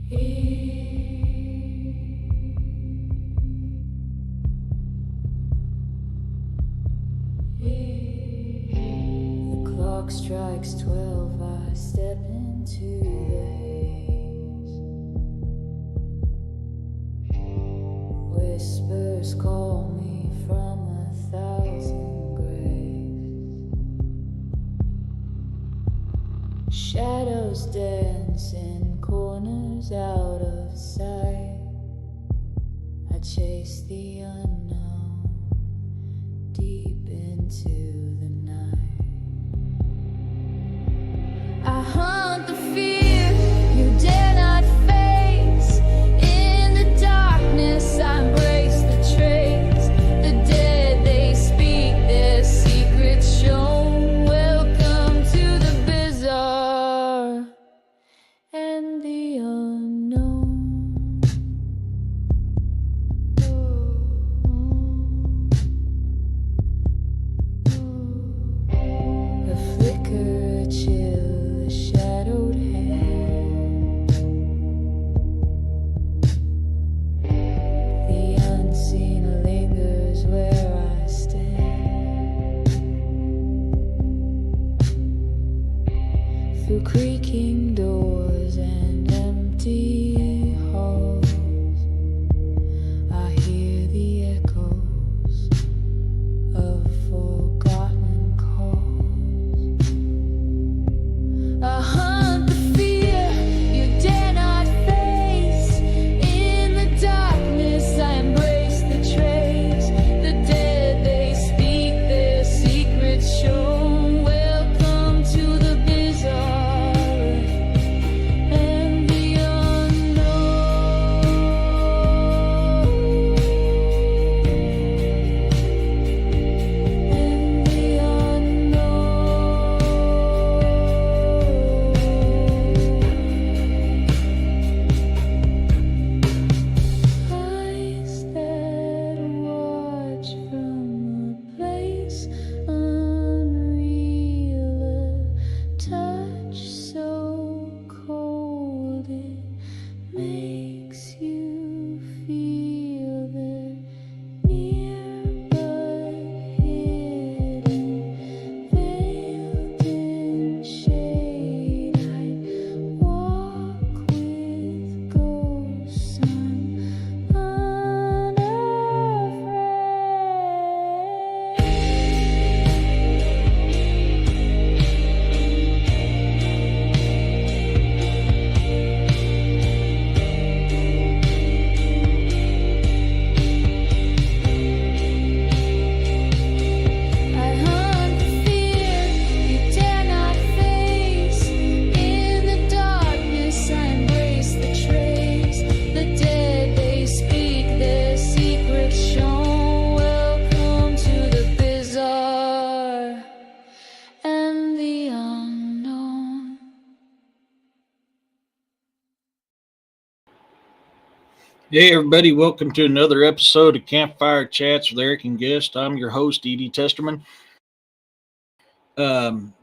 The clock strikes 12, I step into the haze. Whispers call me from 1,000 graves. Shadows dance in corners out of sight. I chase the unknown deep into the night. I hunt the fear you dare not face. In the darkness I embrace the trace. The dead, they speak their secrets shown. Welcome to the bizarre and the unknown. A flicker, a chill, a shadowed hand. The unseen lingers where I stand. Through creaking doors and empty halls, I hear the echoes of forgotten calls. I hunt the fear you dare not face. In the darkness I embrace the trace. The dead, they speak their secrets shown. Welcome to the bizarre and the unknown. And the eyes that watch from a place unreal, a touch so cold it makes you feel they're near but hidden, veiled in shade. I walk with ghosts I hunt the fear you dare not face. In the darkness I embrace the trace. The dead, they speak their secrets shown. Welcome to the bizarre and the unknown. Hey everybody, welcome to another episode of Campfire Chats with Eric and Guest. I'm your host, Edie Testerman.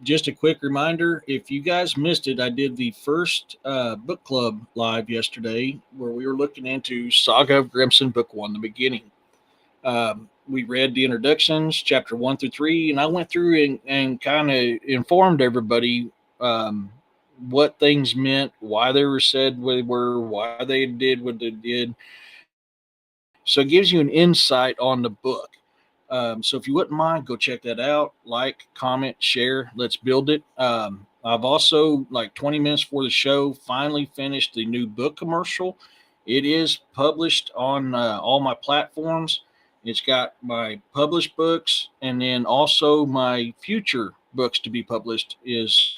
Just a quick reminder, if you guys missed it, I did the first book club live yesterday where we were looking into Saga of Grimson, Book 1, the beginning. We read the introductions, chapter 1 through 3, and I went through and kind of informed everybody what things meant, why they were said what they were, why they did what they did. So it gives you an insight on the book. So if you wouldn't mind, go check that out. Like, comment, share. Let's build it. I've also, like 20 minutes before the show, finally finished the new book commercial. It is published on all my platforms. It's got my published books, and then also my future books to be published is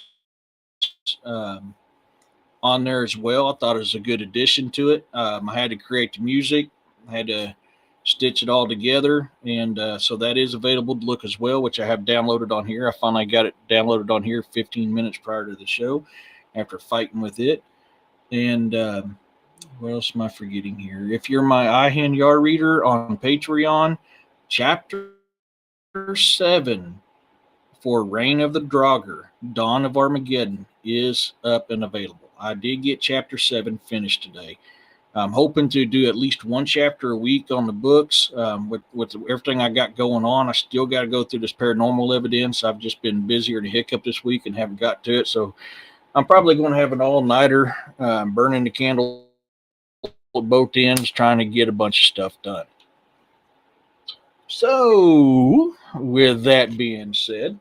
on there as well. I thought it was a good addition to it. I had to create the music. I had to stitch it all together, and so that is available to look as well, which I have downloaded on here. I finally got it downloaded on here 15 minutes prior to the show after fighting with it. And what else am I forgetting here? If you're my iHand Yar reader on Patreon, chapter 7 for Reign of the Draugr, Dawn of Armageddon is up and available. I did get chapter 7 finished today. I'm hoping to do at least one chapter a week on the books. With everything I got going on, I still got to go through this paranormal evidence. I've just been busier than a hiccup this week and haven't got to it. So I'm probably going to have an all-nighter, burning the candle at both ends, trying to get a bunch of stuff done. So, with that being said,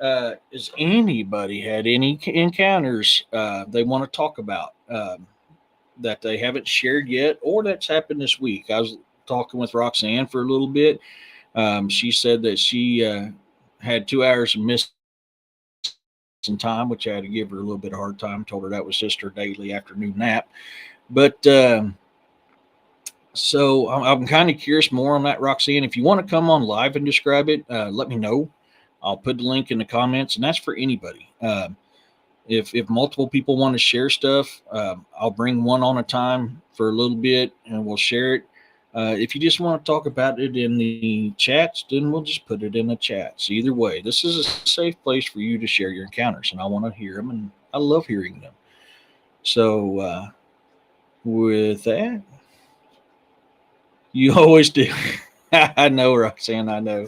has anybody had any encounters they want to talk about that they haven't shared yet, or that's happened this week? I was talking with Roxanne for a little bit. She said that she had 2 hours of missing time, which I had to give her a little bit of hard time. Told her that was just her daily afternoon nap. But so I'm kind of curious more on that, Roxanne. If you want to come on live and describe it, let me know. I'll put the link in the comments, and that's for anybody. If multiple people want to share stuff, I'll bring one on a time for a little bit, and we'll share it. If you just want to talk about it in the chats, then we'll just put it in the chats. Either way, this is a safe place for you to share your encounters, and I want to hear them, and I love hearing them. So with that, you always do. I know, Roxanne, I know.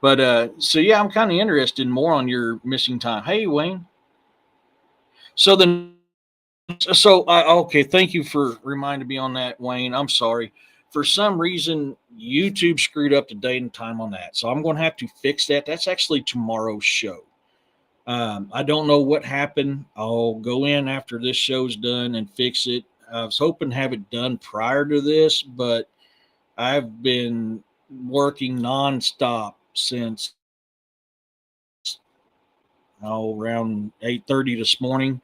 But so yeah, I'm kind of interested more on your missing time. Hey, Wayne. So then, okay, thank you for reminding me on that, Wayne. I'm sorry. For some reason, YouTube screwed up the date and time on that, so I'm going to have to fix that. That's actually tomorrow's show. I don't know what happened. I'll go in after this show's done and fix it. I was hoping to have it done prior to this, but I've been working nonstop since around 8:30 this morning,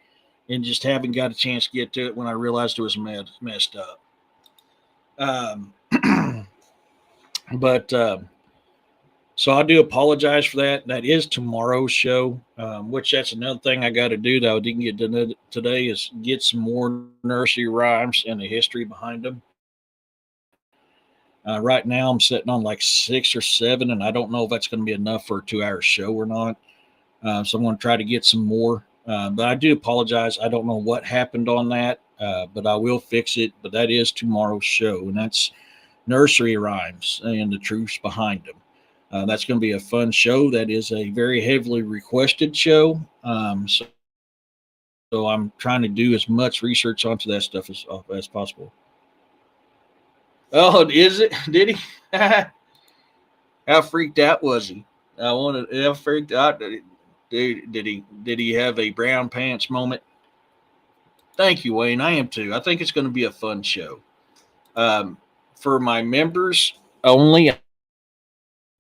and just haven't got a chance to get to it when I realized it was messed up. Um, but so I do apologize for that. That is tomorrow's show, which that's another thing I got to do that I didn't get done today is get some more nursery rhymes and the history behind them. Right now, I'm sitting on like 6 or 7, and I don't know if that's going to be enough for a 2 hour show or not. So I'm going to try to get some more. But I do apologize. I don't know what happened on that, but I will fix it. But that is tomorrow's show, and that's nursery rhymes and the truths behind them. That's going to be a fun show. That is a very heavily requested show. So I'm trying to do as much research onto that stuff as possible. Oh, is it? Did he? How freaked out was he? I wanted. How freaked out did he? Did he have a brown pants moment? Thank you, Wayne. I am too. I think it's going to be a fun show. Um, for my members only, I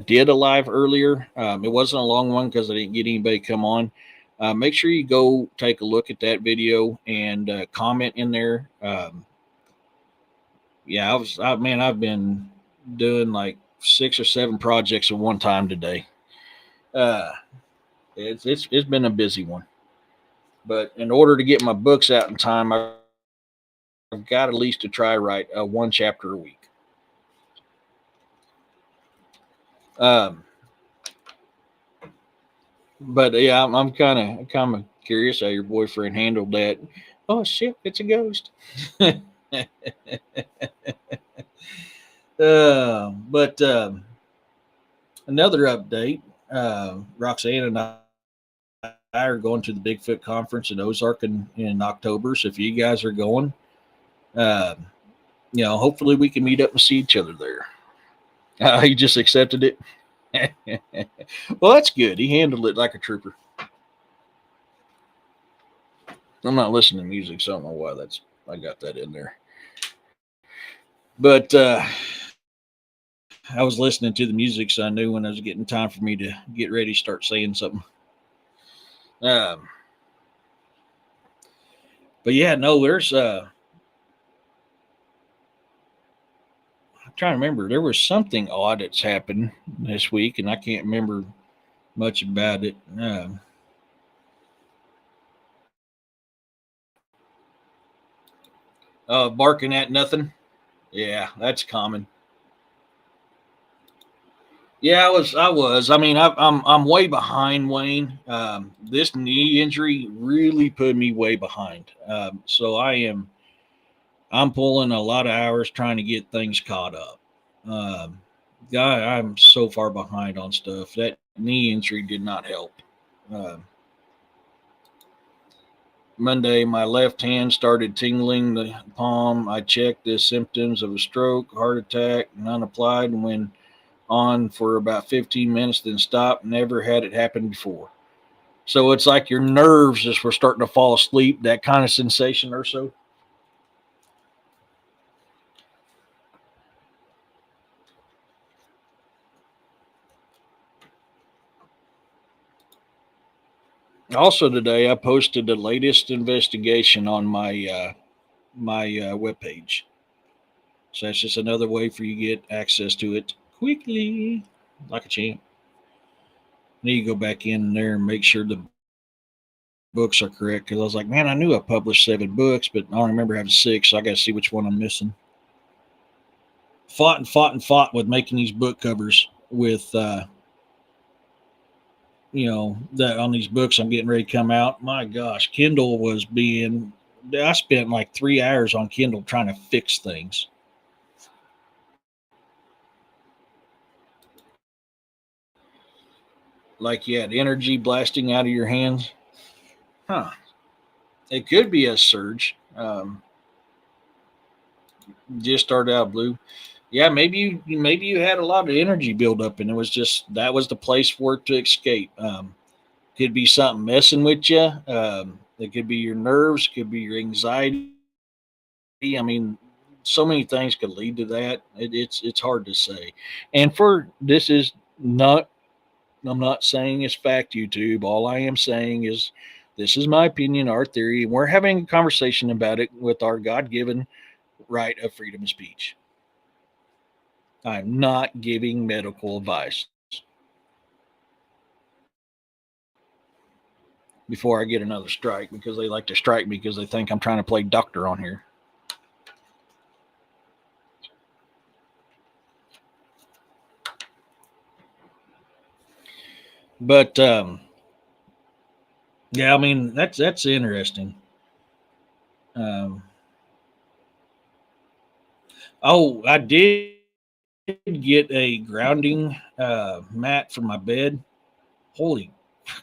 did a live earlier. It wasn't a long one because I didn't get anybody come on. Make sure you go take a look at that video and comment in there. Yeah, I've been doing like 6 or 7 projects at one time today. Uh, it's been a busy one, but in order to get my books out in time, I've got at least to try write one chapter a week. Um, but yeah, I'm kind of curious how your boyfriend handled that. Oh shit, it's a ghost. But another update. Roxanne and I are going to the Bigfoot conference in Ozark in October. So if you guys are going, uh, hopefully we can meet up and see each other there. He just accepted it. Well, that's good. He handled it like a trooper. I'm not listening to music, so I don't know why I got that in there. But I was listening to the music, so I knew when it was getting time for me to get ready to start saying something. But yeah, no, there's I'm trying to remember. There was something odd that's happened this week, and I can't remember much about it. Barking at nothing. Yeah, that's common. Yeah, I was. I mean, I'm way behind, Wayne. This knee injury really put me way behind. So I'm pulling a lot of hours trying to get things caught up. Um, I'm so far behind on stuff. That knee injury did not help. Um, Monday, my left hand started tingling the palm. I checked the symptoms of a stroke, heart attack, none applied, and went on for about 15 minutes, then stopped. Never had it happen before. So it's like your nerves just were starting to fall asleep, that kind of sensation or so. Also today, I posted the latest investigation on my webpage. So that's just another way for you to get access to it quickly, like a champ. I need to go back in there and make sure the books are correct because I was like, man, I knew I published 7 books, but I don't remember having 6, so I got to see which one I'm missing. Fought and fought and fought with making these book covers with, that on these books I'm getting ready to come out. My gosh, Kindle was being. I spent like 3 hours on Kindle trying to fix things. Like you had energy blasting out of your hands. Huh. It could be a surge. Just started out blue. Yeah, maybe you had a lot of energy build up, and it was just that was the place for it to escape. Could be something messing with you. It could be your nerves. Could be your anxiety. I mean, so many things could lead to that. It's hard to say. And for this is not. I'm not saying it's fact, YouTube. All I am saying is this is my opinion, our theory, and we're having a conversation about it with our God given right of freedom of speech. I'm not giving medical advice before I get another strike because they like to strike me because they think I'm trying to play doctor on here. But yeah, I mean that's interesting. Um, I did get a grounding mat for my bed. Holy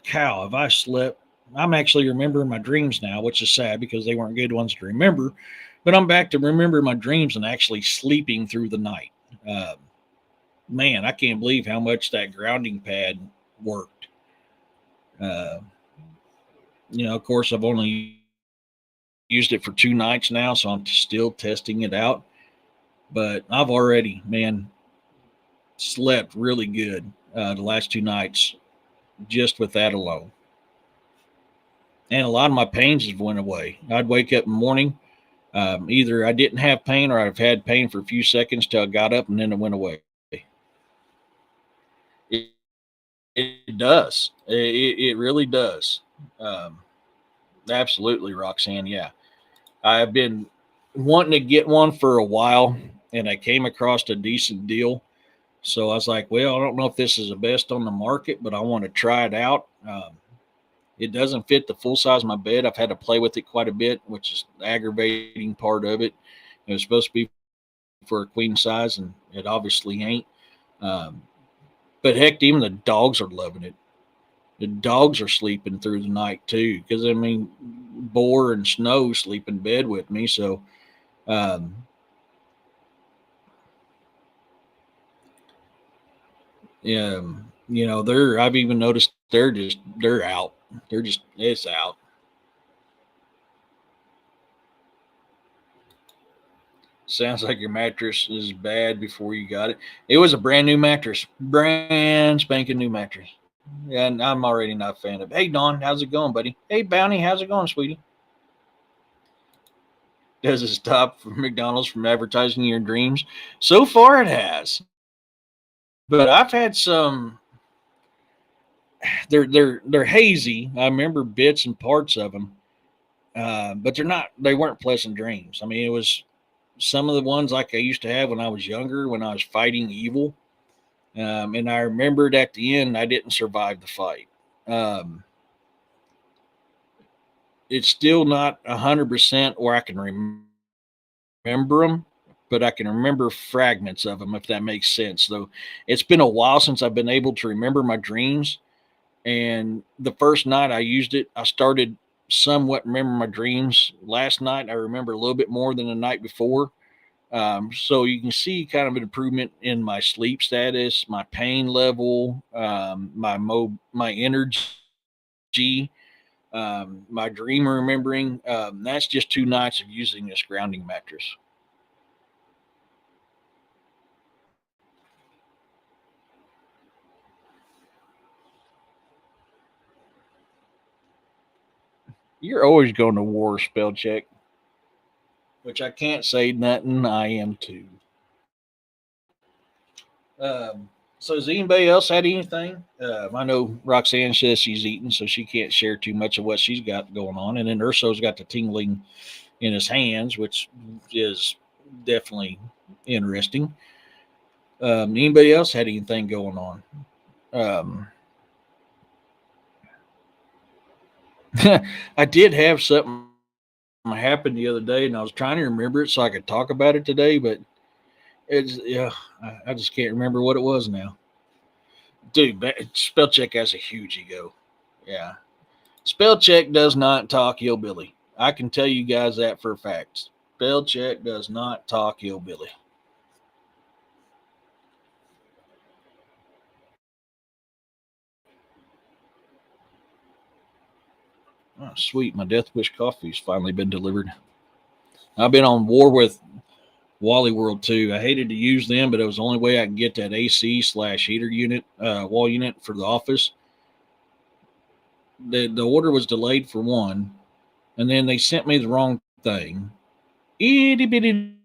cow, have I slept? I'm actually remembering my dreams now, which is sad because they weren't good ones to remember. But I'm back to remember my dreams and actually sleeping through the night. Uh, Man, I can't believe how much that grounding pad worked. Uh, of course, I've only used it for 2 nights now, so I'm still testing it out. But I've already, man, slept really good the last 2 nights just with that alone. And a lot of my pains have went away. I'd wake up in the morning, either I didn't have pain or I've had pain for a few seconds till I got up and then it went away. It, it does. It really does. Um, Absolutely, Roxanne. Yeah. I've been wanting to get one for a while and I came across a decent deal. So I was like, well, I don't know if this is the best on the market, but I want to try it out. It doesn't fit the full size of my bed. I've had to play with it quite a bit, which is the aggravating part of it. It was supposed to be for a queen size, and it obviously ain't. Um, but heck, even the dogs are loving it. The dogs are sleeping through the night too, because I mean, Boar and Snow sleep in bed with me. So, um, they're. I've even noticed they're out. They're just it's out. Sounds like your mattress is bad before you got it. It was a brand new mattress, brand spanking new mattress. And I'm already not a fan of it. Hey, Don, how's it going, buddy? Hey, Bounty, how's it going, sweetie? Does it stop for McDonald's from advertising your dreams? So far, it has. But I've had some. They're hazy. I remember bits and parts of them, but they're not. They weren't pleasant dreams. I mean, it was some of the ones like I used to have when I was younger, when I was fighting evil. And I remembered at the end I didn't survive the fight. Um, it's still not 100% where I can remember them, but I can remember fragments of them, if that makes sense. Though it's been a while since I've been able to remember my dreams. And the first night I used it, I started somewhat remember my dreams. Last night I remember a little bit more than the night before. So you can see kind of an improvement in my sleep status, my pain level, my energy, my dream remembering. That's just 2 nights of using this grounding mattress. You're always going to war, spell check, which I can't say nothing. I am too. So has anybody else had anything? I know Roxanne says she's eating, so she can't share too much of what she's got going on. And then Urso's got the tingling in his hands, which is definitely interesting. Anybody else had anything going on? Um, I did have something happen the other day, and I was trying to remember it so I could talk about it today, but it's yeah, I just can't remember what it was now. Dude, spell check has a huge ego. Yeah, spell check does not talk hillbilly. I can tell you guys that for a fact. Spell check does not talk hillbilly. Oh, sweet, my Death Wish coffee's finally been delivered. I've been on war with Wally World too. I hated to use them, but it was the only way I could get that AC/heater unit, wall unit for the office. The order was delayed for one, and then they sent me the wrong thing. Itty bitty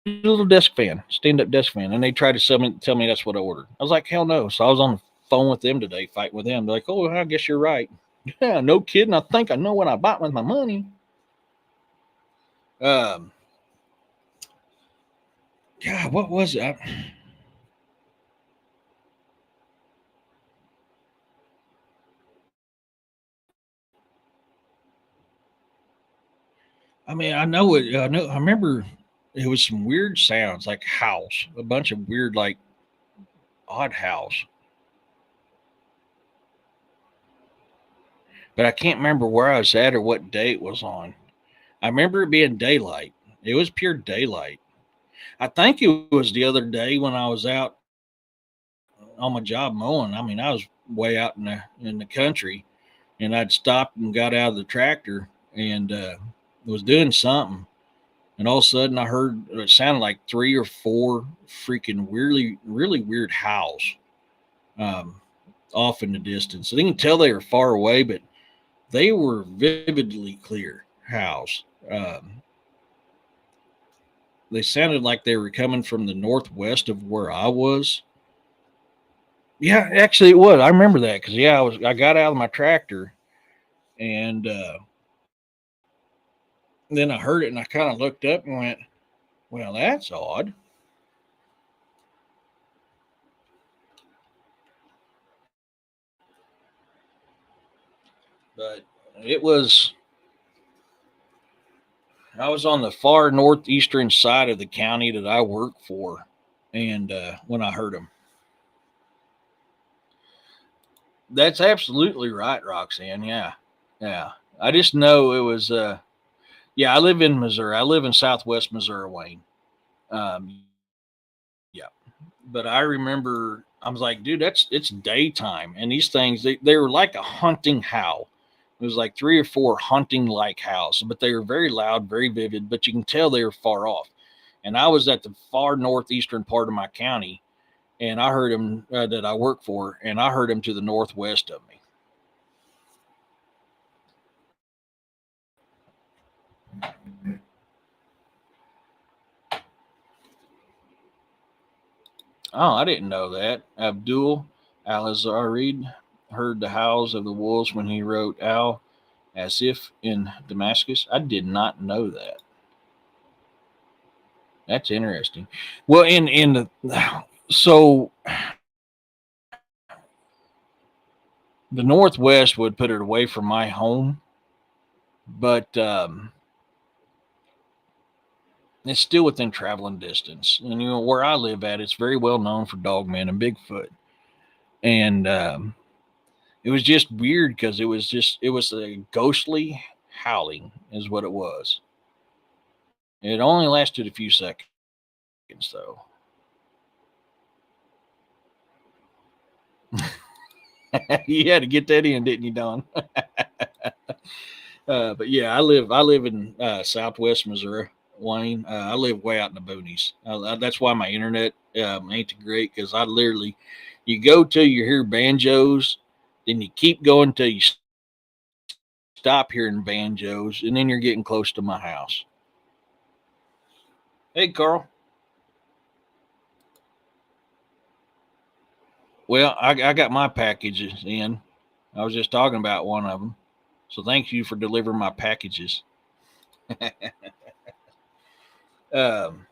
little desk fan, stand up desk fan, and they tried to tell me that's what I ordered. I was like, hell no. So I was on the phone with them today, fighting with them. They're like, oh, I guess you're right. Yeah, no kidding. I think I know what I bought with my money. Um, God, what was it? I mean, I know it. I know. I remember it was some weird sounds, like house, a bunch of weird, like odd house. But I can't remember where I was at or what day it was on. I remember it being daylight. It was pure daylight. I think it was the other day when I was out on my job mowing. I mean, I was way out in the country, and I'd stopped and got out of the tractor and was doing something, and all of a sudden I heard it sounded like 3 or 4 freaking really weird howls um, off in the distance. So you can tell they were far away, but they were vividly clear howls. They sounded like they were coming from the northwest of where I was. Yeah, actually, it was. I remember that because yeah, I got out of my tractor and then I heard it and I kind of looked up and went, "Well, that's odd." But it was. I was on the far northeastern side of the county that I work for, and when I heard them, that's absolutely right, Roxanne. Yeah, yeah. I just know it was. Yeah, I live in Missouri. I live in Southwest Missouri, Wayne. Um, yeah, but I remember I was like, dude, it's daytime, and these things they were like a hunting howl. It was like 3 or 4 hunting like howls, but they were very loud, very vivid. But you can tell they were far off. And I was at the far northeastern part of my county, and I heard them that I work for, and I heard them to the northwest of me. Oh, I didn't know that. Abdul Al-Azarid heard the howls of the wolves when he wrote Al as if in Damascus. I did not know that. That's interesting. Well, in the So the Northwest would put it away from my home, but it's still within traveling distance. And where I live at, it's very well known for dogmen and Bigfoot. And it was just weird because it was a ghostly howling, is what it was. It only lasted a few seconds, though. You had to get that in, didn't you, Don? But yeah, I live in Southwest Missouri, Wayne. I live way out in the boonies. That's why my internet ain't too great because I literally, you go till you hear banjos, then you keep going till you stop hearing banjos, and then you're getting close to my house. Hey, Carl. Well, I got my packages in. I was just talking about one of them. So thank you for delivering my packages. um,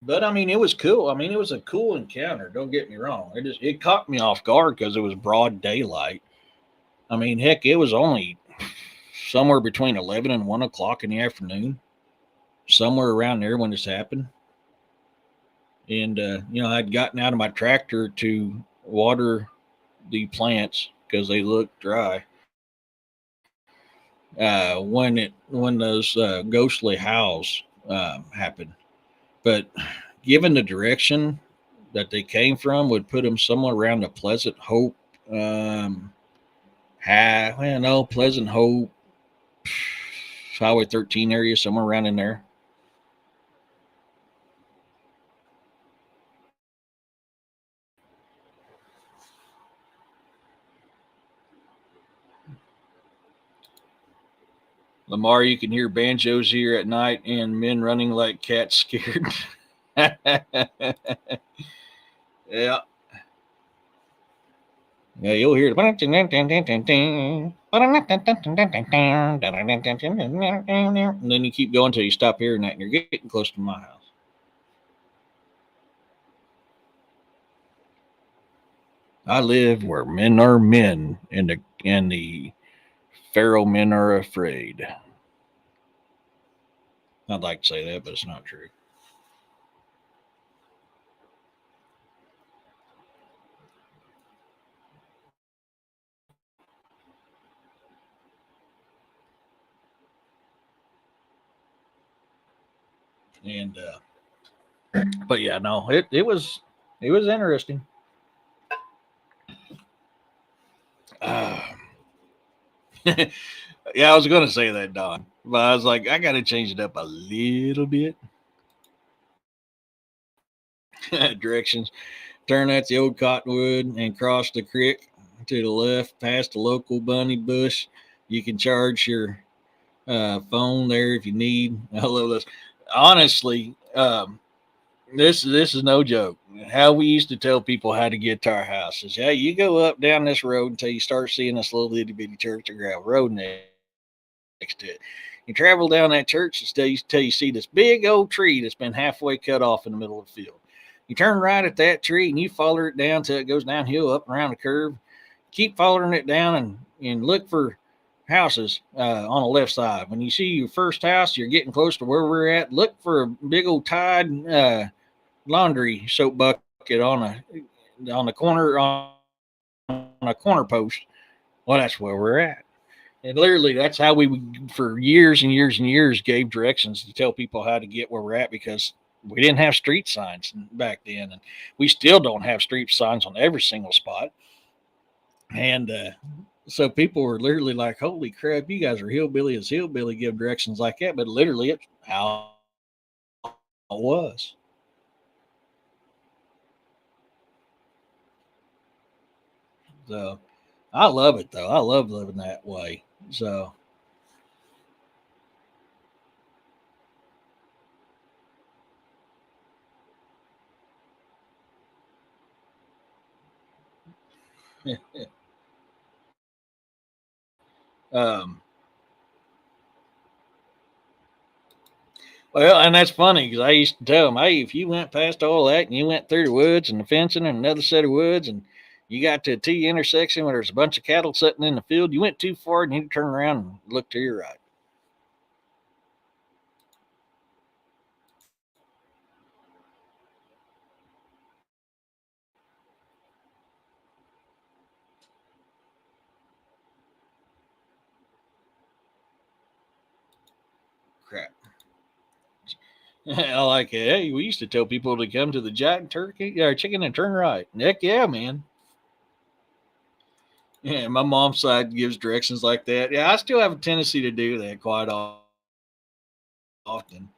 but I mean, it was cool. I mean, it was a cool encounter. Don't get me wrong. It caught me off guard because it was broad daylight. I mean, heck, it was only somewhere between 11 and 1 o'clock in the afternoon, somewhere around there when this happened. And I'd gotten out of my tractor to water the plants because they looked dry. When those ghostly howls happened, but given the direction that they came from, would put them somewhere around the Pleasant Hope. Well, no, Pleasant Hope, Highway 13 area, somewhere around in there. Lamar, you can hear banjos here at night and men running like cats scared. Yeah. Yeah, you'll hear it. And then you keep going until you stop hearing that and you're getting close to my house. I live where men are men and the feral men are afraid. I'd like to say that, but it's not true. And but yeah, no, it was interesting. Uh, yeah, I was gonna say that, Don, but I was like, I gotta change it up a little bit. Directions: turn at the old cottonwood and cross the creek to the left, past the local bunny bush. You can charge your phone there if you need. I love this. Honestly, this is no joke. How we used to tell people how to get to our houses. Yeah, you go up down this road until you start seeing this little itty bitty church or gravel road next to it. You travel down that church until you see this big old tree that's been halfway cut off in the middle of the field. You turn right at that tree and you follow it down till it goes downhill up and around the curve. Keep following it down and look for houses on the left side. When you see your first house, you're getting close to where we're at. Look for a big old Tide laundry soap bucket on the corner post. Well, that's where we're at. And literally, that's how we for years and years and years gave directions to tell people how to get where we're at because we didn't have street signs back then, and we still don't have street signs on every single spot. And so people were literally like, "Holy crap, you guys are hillbilly as hillbilly give directions like that," but literally, it's how it was. So I love it though. I love living that way. So um, Well, and that's funny because I used to tell them, hey, if you went past all that and you went through the woods and the fencing and another set of woods and you got to a T intersection where there's a bunch of cattle sitting in the field, you went too far and you need to turn around and look to your right. Crap. I like it. Hey, we used to tell people to come to the Jack Turkey or chicken and turn right. Heck yeah, man. Yeah, my mom's side gives directions like that. Yeah, I still have a tendency to do that quite often.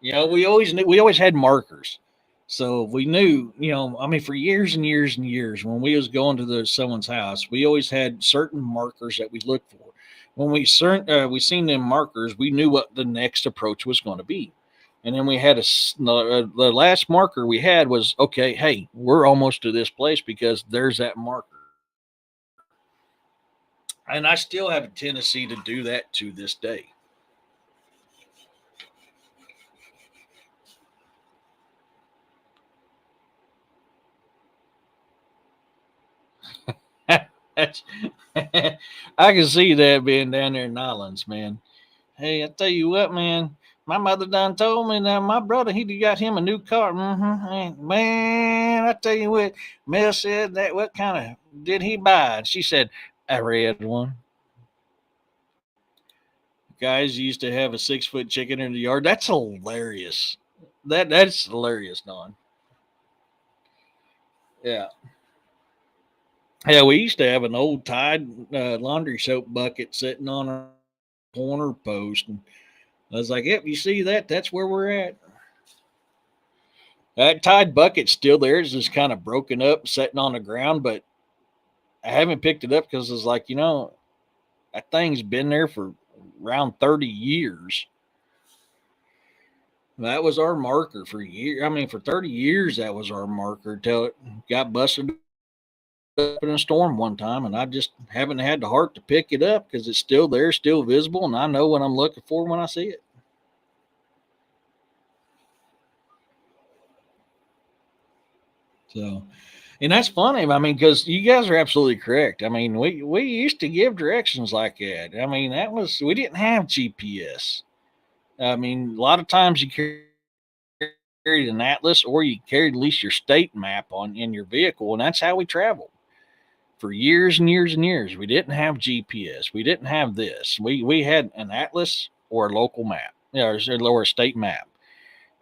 You know, we always had markers. So we knew, I mean, for years and years and years, when we was going to someone's house, we always had certain markers that we looked for. When we seen them markers, we knew what the next approach was going to be. And then we had the last marker we had was okay. Hey, we're almost to this place because there's that marker. And I still have a tendency to do that to this day. That's, I can see that being down there in Islands, man. Hey, I tell you what, man. My mother done told me that my brother he got him a new car. Man, I tell you what, Mel said that what kind of did he buy? And she said, a red one. Guys used to have a 6 foot chicken in the yard. That's hilarious. That's hilarious, Don. Yeah. Yeah, we used to have an old Tide laundry soap bucket sitting on a corner post, and I was like, "Yep, you see that? That's where we're at." That Tide bucket's still there. It's just kind of broken up, sitting on the ground, but I haven't picked it up because it's like, that thing's been there for around 30 years. That was our marker for years. I mean, for 30 years, that was our marker till it got busted up in a storm one time, and I just haven't had the heart to pick it up because it's still there, still visible, and I know what I'm looking for when I see it. So, and that's funny. I mean, because you guys are absolutely correct. I mean, we used to give directions like that. I mean, that was we didn't have GPS. I mean, a lot of times you carried an atlas or you carried at least your state map on in your vehicle, and that's how we traveled for years and years and years. We didn't have GPS. We didn't have this. We had an atlas or a local map, or a state map,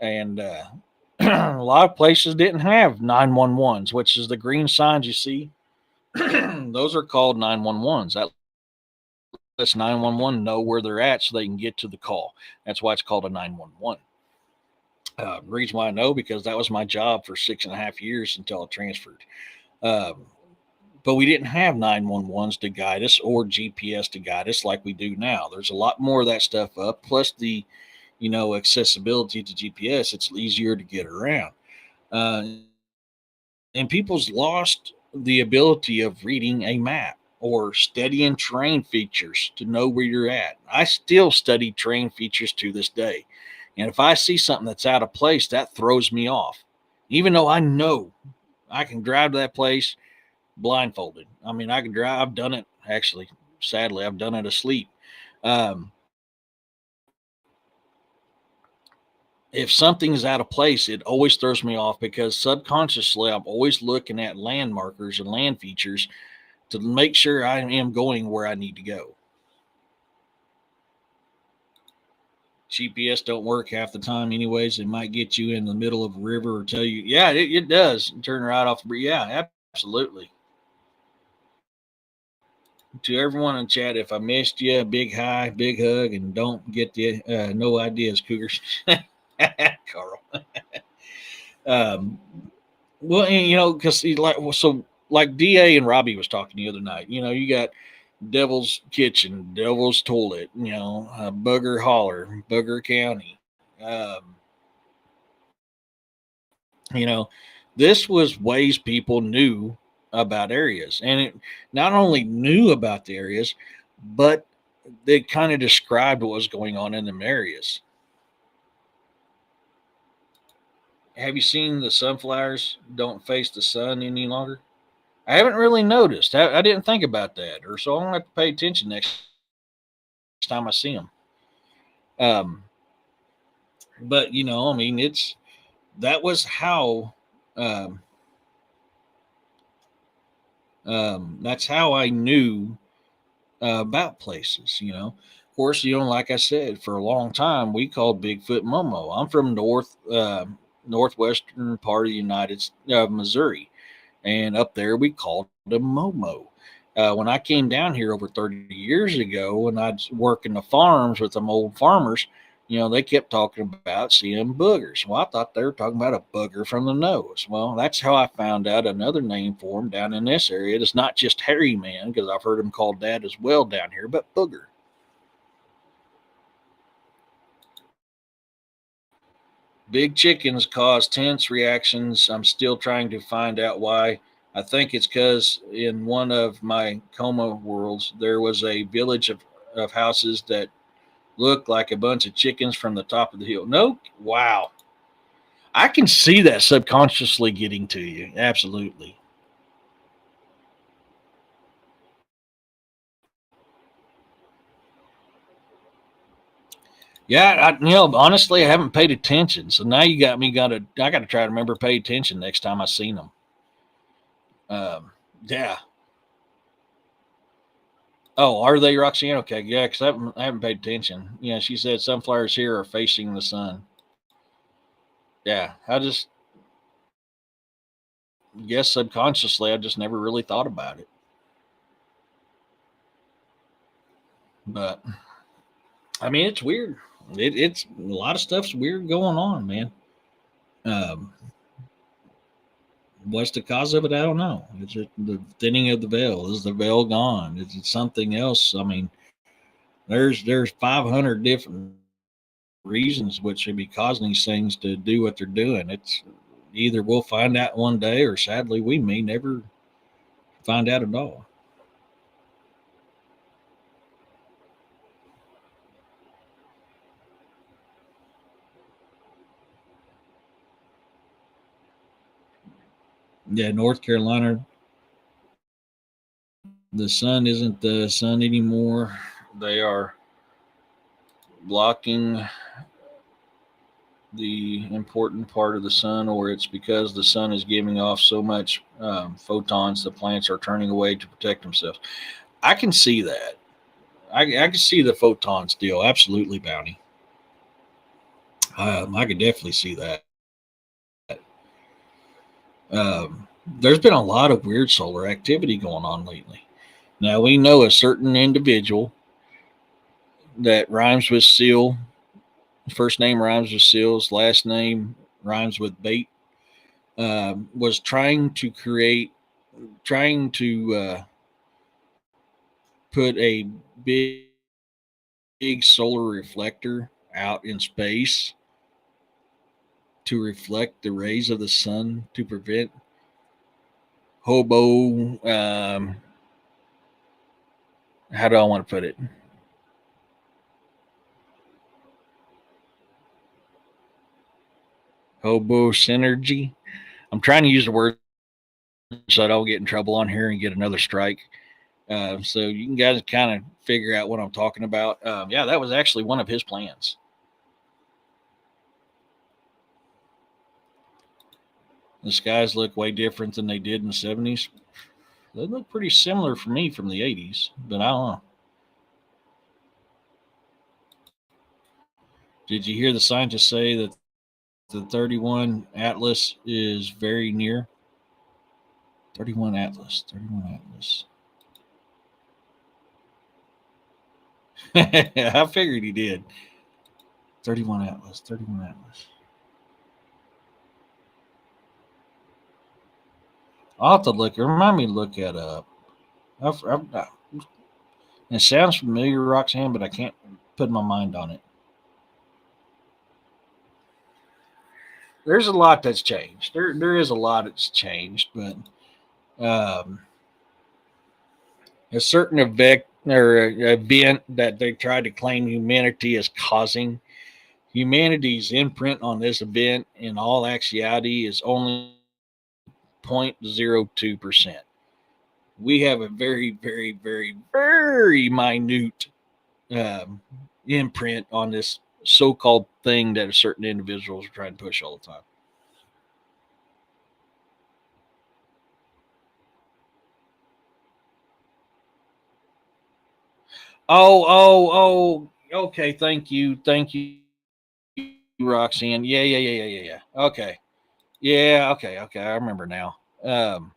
and a lot of places didn't have 911s, which is the green signs you see. Those are called 911s. That lets 911 know where they're at so they can get to the call. That's why it's called a 911. The reason why I know because that was my job for 6.5 years until I transferred. Um, but we didn't have 911s to guide us or GPS to guide us like we do now. There's a lot more of that stuff up. Plus the, accessibility to GPS. It's easier to get around. Uh, and people's lost the ability of reading a map or studying terrain features to know where you're at. I still study terrain features to this day. And if I see something that's out of place, that throws me off. Even though I know I can drive to that place blindfolded. I mean, I can drive. I've done it actually. Sadly, I've done it asleep. Um, if something's out of place, it always throws me off because subconsciously I'm always looking at land markers and land features to make sure I am going where I need to go. GPS don't work half the time, anyways. It might get you in the middle of a river or tell you, yeah, it does turn right off. Yeah, absolutely. To everyone in chat, if I missed you, big hi, big hug, and don't get the no ideas, Cougars. Carl. um, well, and, because like Da and Robbie was talking the other night. You got Devil's Kitchen, Devil's Toilet, Bugger Holler, Bugger County. Um, you know, this was ways people knew about areas, and it not only knew about the areas, but they kind of described what was going on in them areas. have you seen the sunflowers don't face the sun any longer? I haven't really noticed. I didn't think about that, or so I'm gonna have to pay attention next time I see them. Um, but I mean, that was how um, that's how I knew about places. Of course, like I said, for a long time we called Bigfoot Momo. I'm from northwestern part of the Missouri, and up there we called him Momo. When I came down here over 30 years ago, and I'd work in the farms with them old farmers, they kept talking about seeing boogers. Well, I thought they were talking about a booger from the nose. Well, that's how I found out another name for him down in this area. It's not just hairy man, because I've heard him called that as well down here, but booger. Big chickens cause tense reactions. I'm still trying to find out why. I think it's because in one of my coma worlds, there was a village of houses that looked like a bunch of chickens from the top of the hill. No, wow. I can see that subconsciously getting to you. Absolutely. Yeah, honestly, I haven't paid attention. So now you got me. I got to try to remember to pay attention next time I seen them. Yeah. Oh, are they, Roxanne? Okay, yeah, because I haven't paid attention. Yeah, she said sunflowers here are facing the sun. Yeah, I just guess subconsciously I just never really thought about it. But I mean, it's weird. It's a lot of stuff's weird going on, man. Um, what's the cause of it? I don't know. Is it the thinning of the veil? Is the veil gone? Is it something else? I mean, there's 500 different reasons which should be causing these things to do what they're doing. It's either we'll find out one day, or sadly, we may never find out at all. Yeah, North Carolina, the sun isn't the sun anymore. They are blocking the important part of the sun, or it's because the sun is giving off so much photons, the plants are turning away to protect themselves. I can see that. I can see the photons deal. Absolutely, Bounty. I could definitely see that. There's been a lot of weird solar activity going on lately. Now we know a certain individual that rhymes with seal. First name rhymes with seals. Last name rhymes with bait. Was trying to put a big, big solar reflector out in space to reflect the rays of the sun to prevent hobo. How do I want to put it? Hobo synergy. I'm trying to use the word so I don't get in trouble on here and get another strike. So you can guys kind of figure out what I'm talking about. Yeah, that was actually one of his plans. The skies look way different than they did in the 70s. They look pretty similar for me from the 80s, but I don't know. Did you hear the scientists say that the 31 Atlas is very near? 31 Atlas, 31 Atlas. I figured he did. 31 Atlas, 31 Atlas. I'll have to look. Remind me to look that up. It sounds familiar, Roxanne, but I can't put my mind on it. There's a lot that's changed. There is a lot that's changed, but um, a certain event that they tried to claim humanity is causing Humanity's imprint on this event, in all actuality, is only 0.02%. We have a very, very, very, very minute um, imprint on this so-called thing that certain individuals are trying to push all the time. Okay. Thank you, Roxanne. Yeah. Okay. Yeah. Okay. I remember now. Um,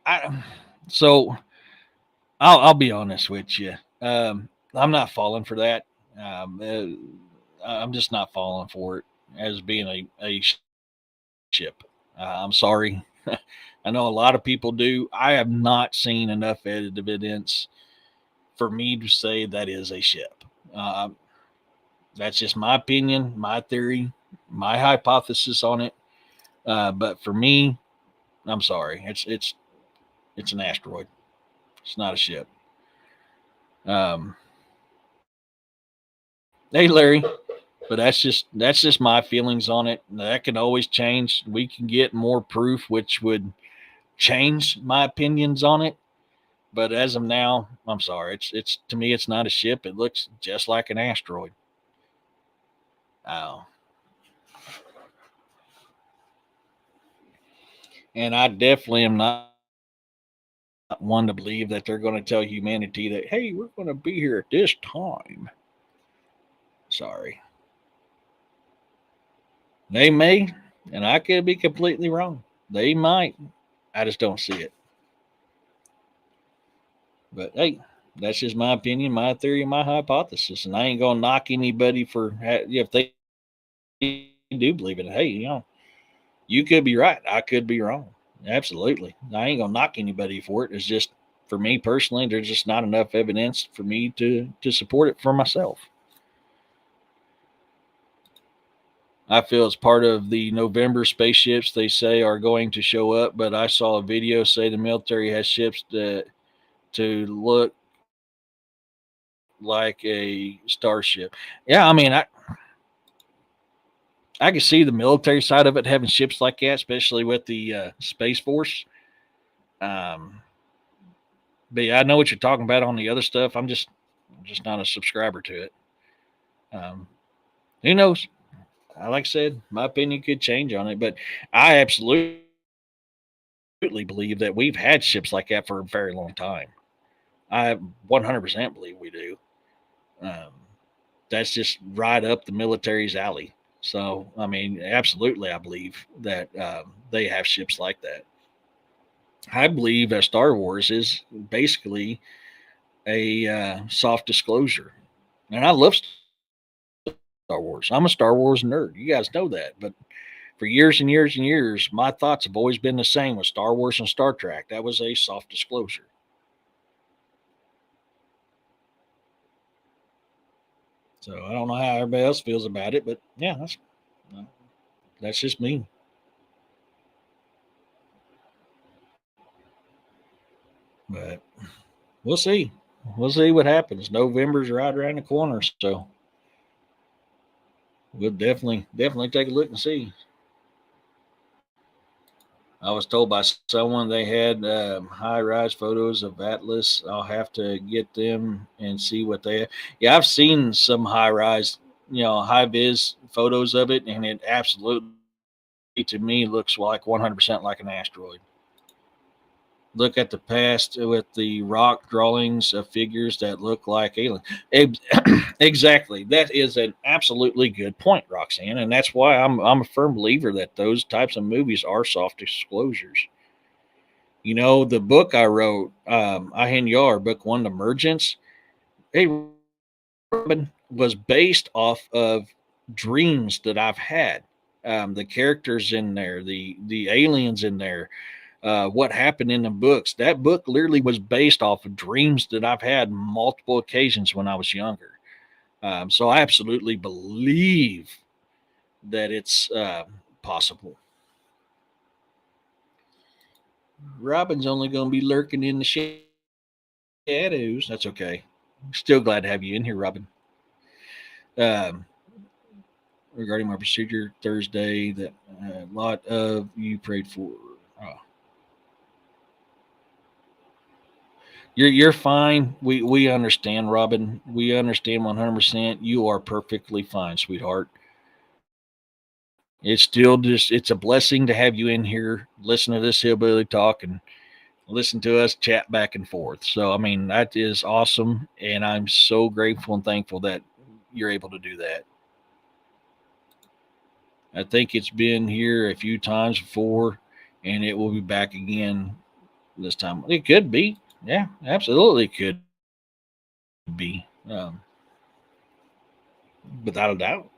I so I'll be honest with you. I'm not falling for that. I'm just not falling for it as being a ship. I'm sorry. I know a lot of people do. I have not seen enough evidence for me to say that is a ship. Uh, that's just my opinion, my theory, my hypothesis on it. But for me, I'm sorry. It's an asteroid. It's not a ship. Um, hey, Larry. But that's just my feelings on it. That can always change. We can get more proof, which would change my opinions on it. But as of now, I'm sorry. It's to me, it's not a ship. It looks just like an asteroid. Oh, and I definitely am not one to believe that they're going to tell humanity that, hey, we're going to be here at this time. Sorry, they may, and I could be completely wrong. They might. I just don't see it. But hey, that's just my opinion, my theory, my hypothesis, and I ain't gonna knock anybody for if they do believe it. Hey, you could be right, I could be wrong. Absolutely, I ain't gonna knock anybody for it. It's just for me personally, there's just not enough evidence for me to support it for myself. I feel it's part of the November spaceships they say are going to show up, but I saw a video say the military has ships that to look like a starship. Yeah, I mean, I can see the military side of it having ships like that, especially with the Space Force. Um, but yeah, I know what you're talking about on the other stuff. I'm just not a subscriber to it. Um, who knows? Like I said, my opinion could change on it, but I absolutely believe that we've had ships like that for a very long time. I 100% believe we do. Um, that's just right up the military's alley. So, I mean, absolutely, I believe that they have ships like that. I believe that Star Wars is basically a soft disclosure, and I love Star Wars. I'm a Star Wars nerd. You guys know that, but for years and years and years, my thoughts have always been the same with Star Wars and Star Trek. That was a soft disclosure. So I don't know how everybody else feels about it, but yeah, that's just me. But we'll see. We'll see what happens. November's right around the corner, so we'll definitely take a look and see. I was told by someone they had high rise photos of Atlas. I'll have to get them and see what they have. Yeah, I've seen some high rise, high vis photos of it, and it absolutely to me looks like 100% like an asteroid. Look at the past with the rock drawings of figures that look like aliens. Exactly. That is an absolutely good point, Roxanne, and that's why I'm a firm believer that those types of movies are soft disclosures. The book I wrote, Ahin Yar, book one, Emergence, hey, Robin, was based off of dreams that I've had. The characters in there, the aliens in there, what happened in the books. That book literally was based off of dreams that I've had multiple occasions when I was younger. So I absolutely believe that it's possible. Robin's only going to be lurking in the shadows. That's okay. Still glad to have you in here, Robin. Um, Regarding my procedure Thursday, that a lot of you prayed for. Oh, you're fine. We understand, Robin. We understand 100%. You are perfectly fine, sweetheart. It's still just it's a blessing to have you in here, listen to this hillbilly talk, and listen to us chat back and forth. So I mean that is awesome, and I'm so grateful and thankful that you're able to do that. I think it's been here a few times before, and it will be back again this time. It could be, yeah, absolutely could be, without a doubt.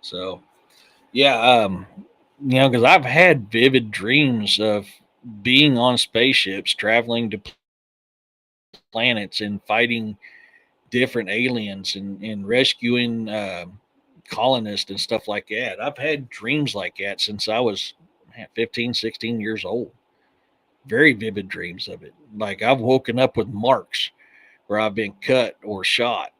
So yeah, because I've had vivid dreams of being on spaceships, traveling to planets, and fighting different aliens and rescuing colonists and stuff like that. I've had dreams like that since I was 15, 16 years old. Very vivid dreams of it. Like I've woken up with marks where I've been cut or shot.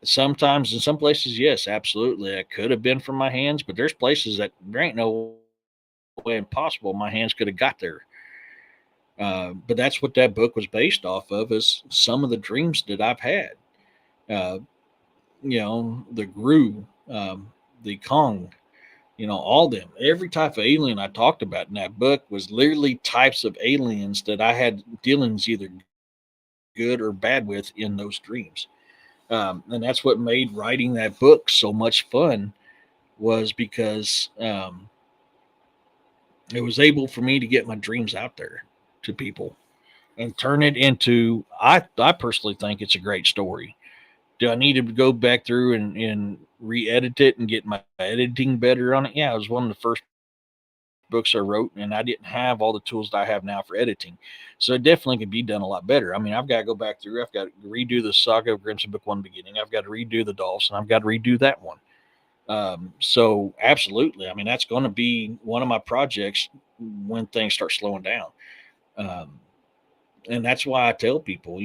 Sometimes in some places, yes, absolutely. It could have been from my hands, but there's places that there ain't no way impossible my hands could have got there. But that's what that book was based off of is some of the dreams that I've had. Uh, the Gru, the Kong, all them. Every type of alien I talked about in that book was literally types of aliens that I had dealings either good or bad with in those dreams. And that's what made writing that book so much fun was because it was able for me to get my dreams out there to people and turn it into I personally think it's a great story. Do I need to go back through and re-edit it and get my editing better on it? Yeah, it was one of the first books I wrote, and I didn't have all the tools that I have now for editing. So it definitely could be done a lot better. I mean, I've got to go back through. I've got to redo the Saga of Grimson Book One beginning. I've got to redo the Dolls, and I've got to redo that one. So absolutely, I mean, that's going to be one of my projects when things start slowing down. Um, and that's why I tell people,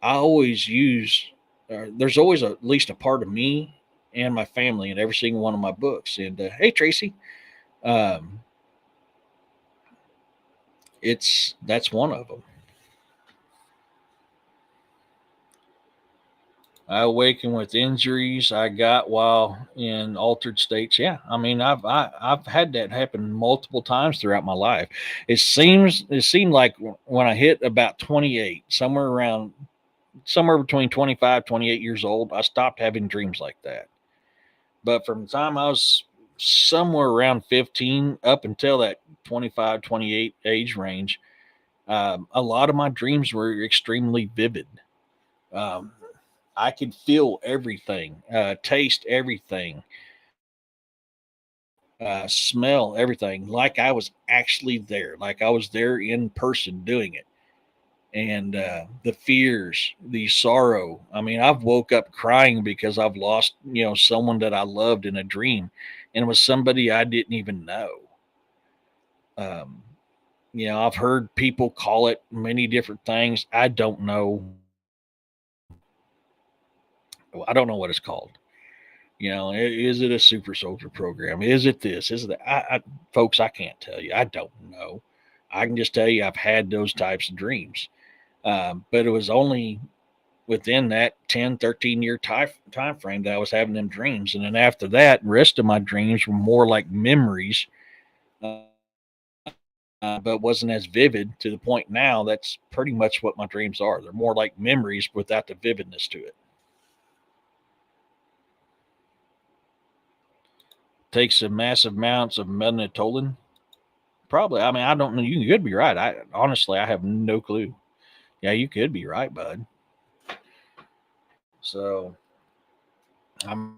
I always use. There's always at least a part of me and my family in every single one of my books. And hey, Tracy, um, that's one of them. I awaken with injuries I got while in altered states. Yeah, I mean, I've had that happen multiple times throughout my life. It seemed like when I hit about 28, somewhere between 25, 28 years old, I stopped having dreams like that. But from the time I was somewhere around 15 up until that 25, 28 age range, a lot of my dreams were extremely vivid. Um, I could feel everything, taste everything, smell everything, like I was actually there, like I was there in person doing it. And the fears, the sorrow. I mean, I've woke up crying because I've lost, someone that I loved in a dream, and it was somebody I didn't even know. Um, I've heard people call it many different things. I don't know. I don't know what it's called. Is it a super soldier program? Is it this? Is it that? Folks, I can't tell you. I don't know. I can just tell you I've had those types of dreams. But it was only within that 10, 13-year time frame that I was having them dreams. And then after that, the rest of my dreams were more like memories, uh, but wasn't as vivid to the point now that's pretty much what my dreams are. They're more like memories without the vividness to it. Takes a massive amounts of melatonin. Probably. I mean, I don't know. You could be right. I have no clue. Yeah, you could be right, bud. So I'm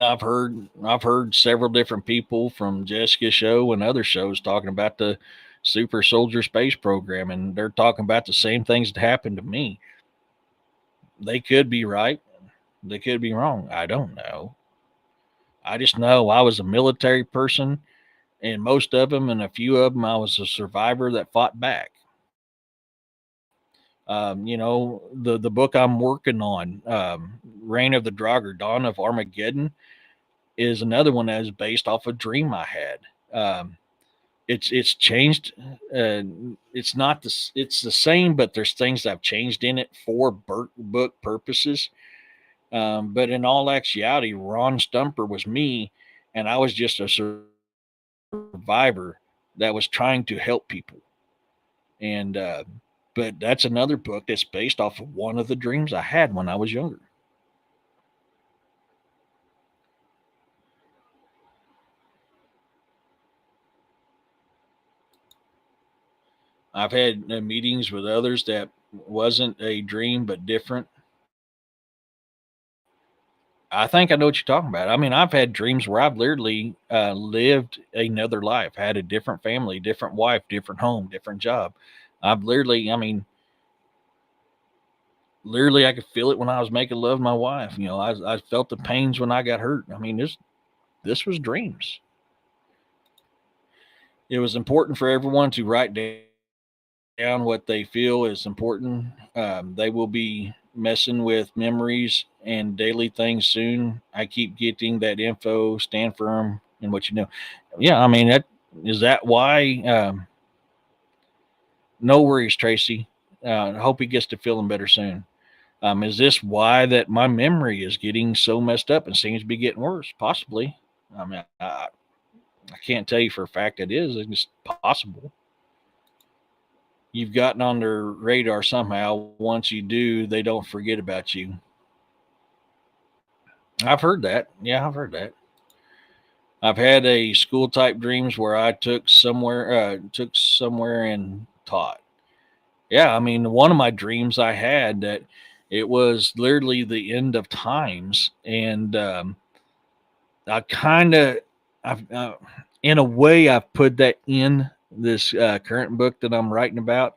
I've heard several different people from Jessica's show and other shows talking about the super soldier space program, and they're talking about the same things that happened to me. They could be right, they could be wrong. I don't know. I just know I was a military person, and most of them, and a few of them, I was a survivor that fought back. The book I'm working on, Reign of the Draugr, Dawn of Armageddon, is another one that is based off a dream I had. Um, it's changed. Uh, it's not the it's the same, but there's things I've changed in it for book purposes. But in all actuality, Ron Stumper was me, and I was just a survivor that was trying to help people. And but that's another book that's based off of one of the dreams I had when I was younger. I've had meetings with others that wasn't a dream but different. I think I know what you're talking about. I mean, I've had dreams where I've literally lived another life, had a different family, different wife, different home, different job. I've literally, I mean, literally, I could feel it when I was making love to my wife. I felt the pains when I got hurt. I mean, this was dreams. It was important for everyone to write down what they feel is important. They will be messing with memories and daily things soon. I keep getting that info. Stand firm in what you know. Yeah, I mean that is that why. No worries, Tracy. I hope he gets to feeling better soon. Is this why that my memory is getting so messed up and seems to be getting worse? Possibly. I mean, I can't tell you for a fact it is. It's just possible. You've gotten on their radar somehow. Once you do, they don't forget about you. I've heard that. Yeah, I've heard that. I've had a school type dreams where I took somewhere and taught. Yeah, I mean, one of my dreams I had that it was literally the end of times, and I kind of, I've, in a way, I've put that in this current book that I'm writing about.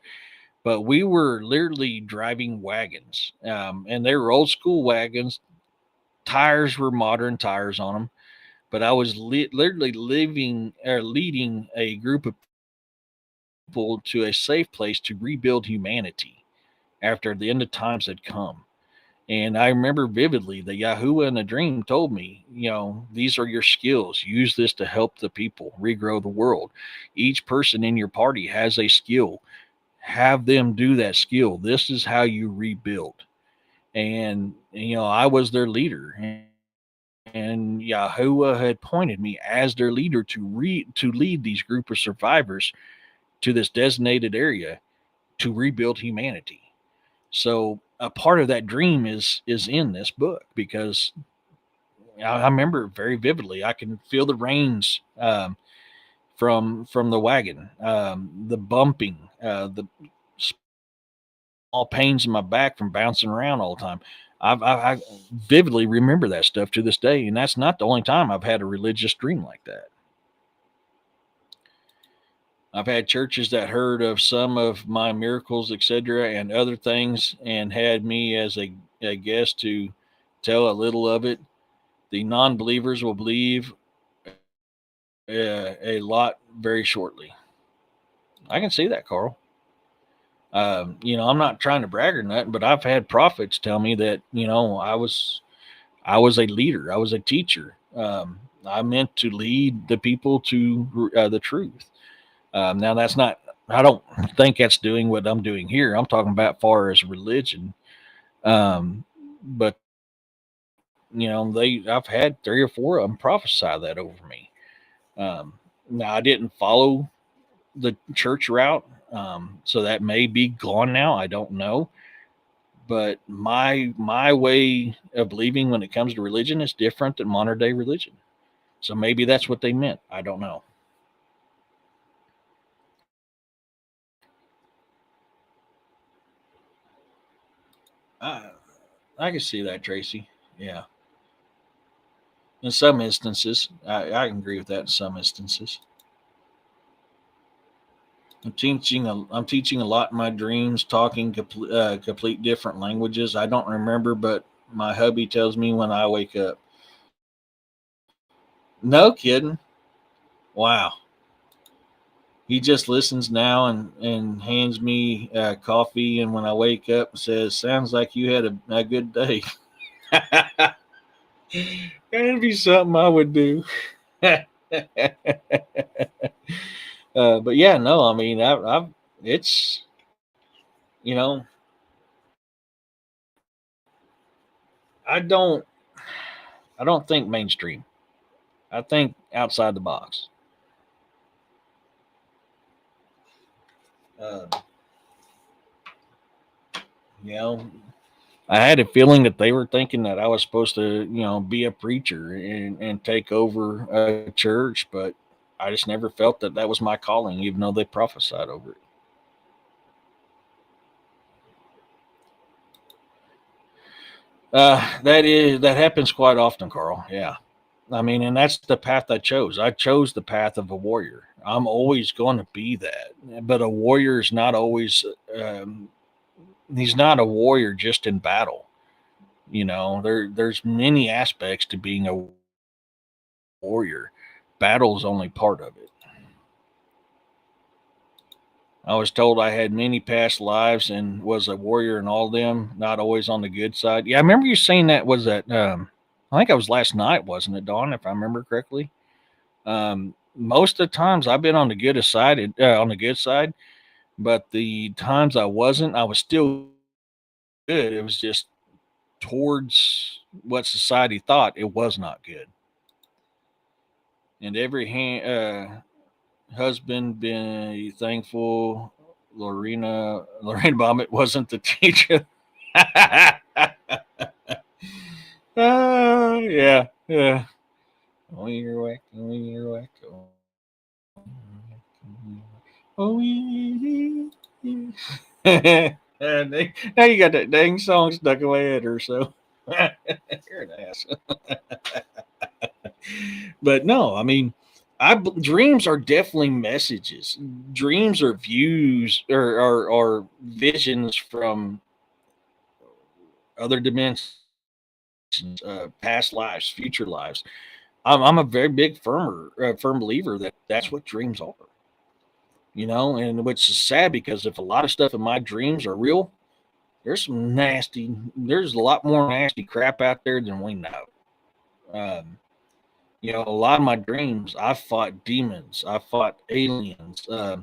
But we were literally driving wagons, and they were old school wagons. Tires were modern tires on them, but I was literally living or leading a group of people to a safe place to rebuild humanity after the end of times had come. And I remember vividly that Yahuwah in a dream told me, these are your skills. Use this to help the people regrow the world. Each person in your party has a skill. Have them do that skill. This is how you rebuild. And, I was their leader. And Yahuwah had pointed me as their leader to lead these group of survivors to this designated area to rebuild humanity. So a part of that dream is in this book because I remember it very vividly. I can feel the rains from the wagon, the bumping, the small pains in my back from bouncing around all the time. I vividly remember that stuff to this day, and that's not the only time I've had a religious dream like that. I've had churches that heard of some of my miracles, etc., and other things, and had me as a guest to tell a little of it. The non believers will believe a lot very shortly. I can see that, Carl. I'm not trying to brag or nothing, but I've had prophets tell me that I was a leader, I was a teacher. I meant to lead the people to the truth. Now that's not. I don't think that's doing what I'm doing here. I'm talking about far as religion. But I've had 3 or 4 of them prophesy that over me. Now I didn't follow the church route, so that may be gone now. I don't know, but my way of believing when it comes to religion is different than modern day religion. So maybe that's what they meant. I don't know. I I can see that, Tracy. Yeah, in some instances, I can agree with that. In some instances, I'm teaching a lot in my dreams, talking complete different languages. I don't remember, but my hubby tells me when I wake up. No kidding. Wow. He just listens now and hands me coffee, and when I wake up, says, "Sounds like you had a good day." That'd be something I would do. But yeah, no, I mean, it's you know, I don't, I don't think mainstream. I think outside the box. Uh, you know, I had a feeling that they were thinking that I was supposed to, be a preacher and take over a church, but I just never felt that that was my calling, even though they prophesied over it. That happens quite often, Carl. Yeah, I mean, and that's the path I chose. I chose the path of a warrior. I'm always going to be that, but a warrior is not always. He's not a warrior just in battle. There's many aspects to being a warrior. Battle's only part of it. I was told I had many past lives and was a warrior in all of them, not always on the good side. Yeah, I remember you saying that. Was that? I think it was last night, wasn't it, Dawn? If I remember correctly. Most of the times I've been on the good side, but the times I wasn't, I was still good. It was just towards what society thought it was not good. And every husband be thankful Lorena Bobbitt wasn't the teacher. Yeah, yeah. Oh, you're whack. Oh, you're whack. Oh, yeah. And now you got that dang song stuck in my head or so. You're an ass. But no, I mean, dreams are definitely messages. Dreams are views or visions from other dimensions, past lives, future lives. I'm a very firm believer that that's what dreams are. And which is sad because if a lot of stuff in my dreams are real, there's a lot more nasty crap out there than we know. Um, a lot of my dreams, I fought demons, I fought aliens. I,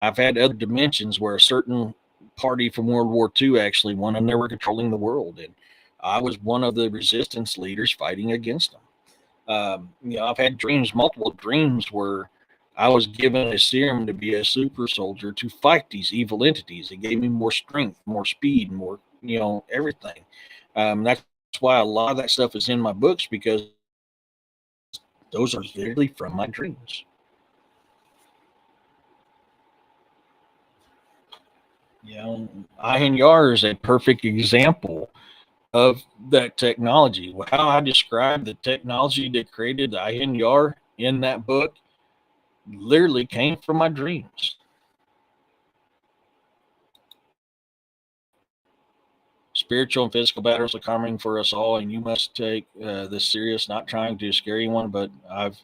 I've had other dimensions where a certain party from World War II actually won and they were controlling the world. And I was one of the resistance leaders fighting against them. I've had multiple dreams where I was given a serum to be a super soldier to fight these evil entities. It gave me more strength, more speed, more, everything. That's why a lot of that stuff is in my books because those are literally from my dreams. Ahin Yar is a perfect example of that technology. How I described the technology that created the Ahin Yar in that book literally came from my dreams. Spiritual and physical battles are coming for us all, and you must take this serious. Not trying to scare anyone, but I've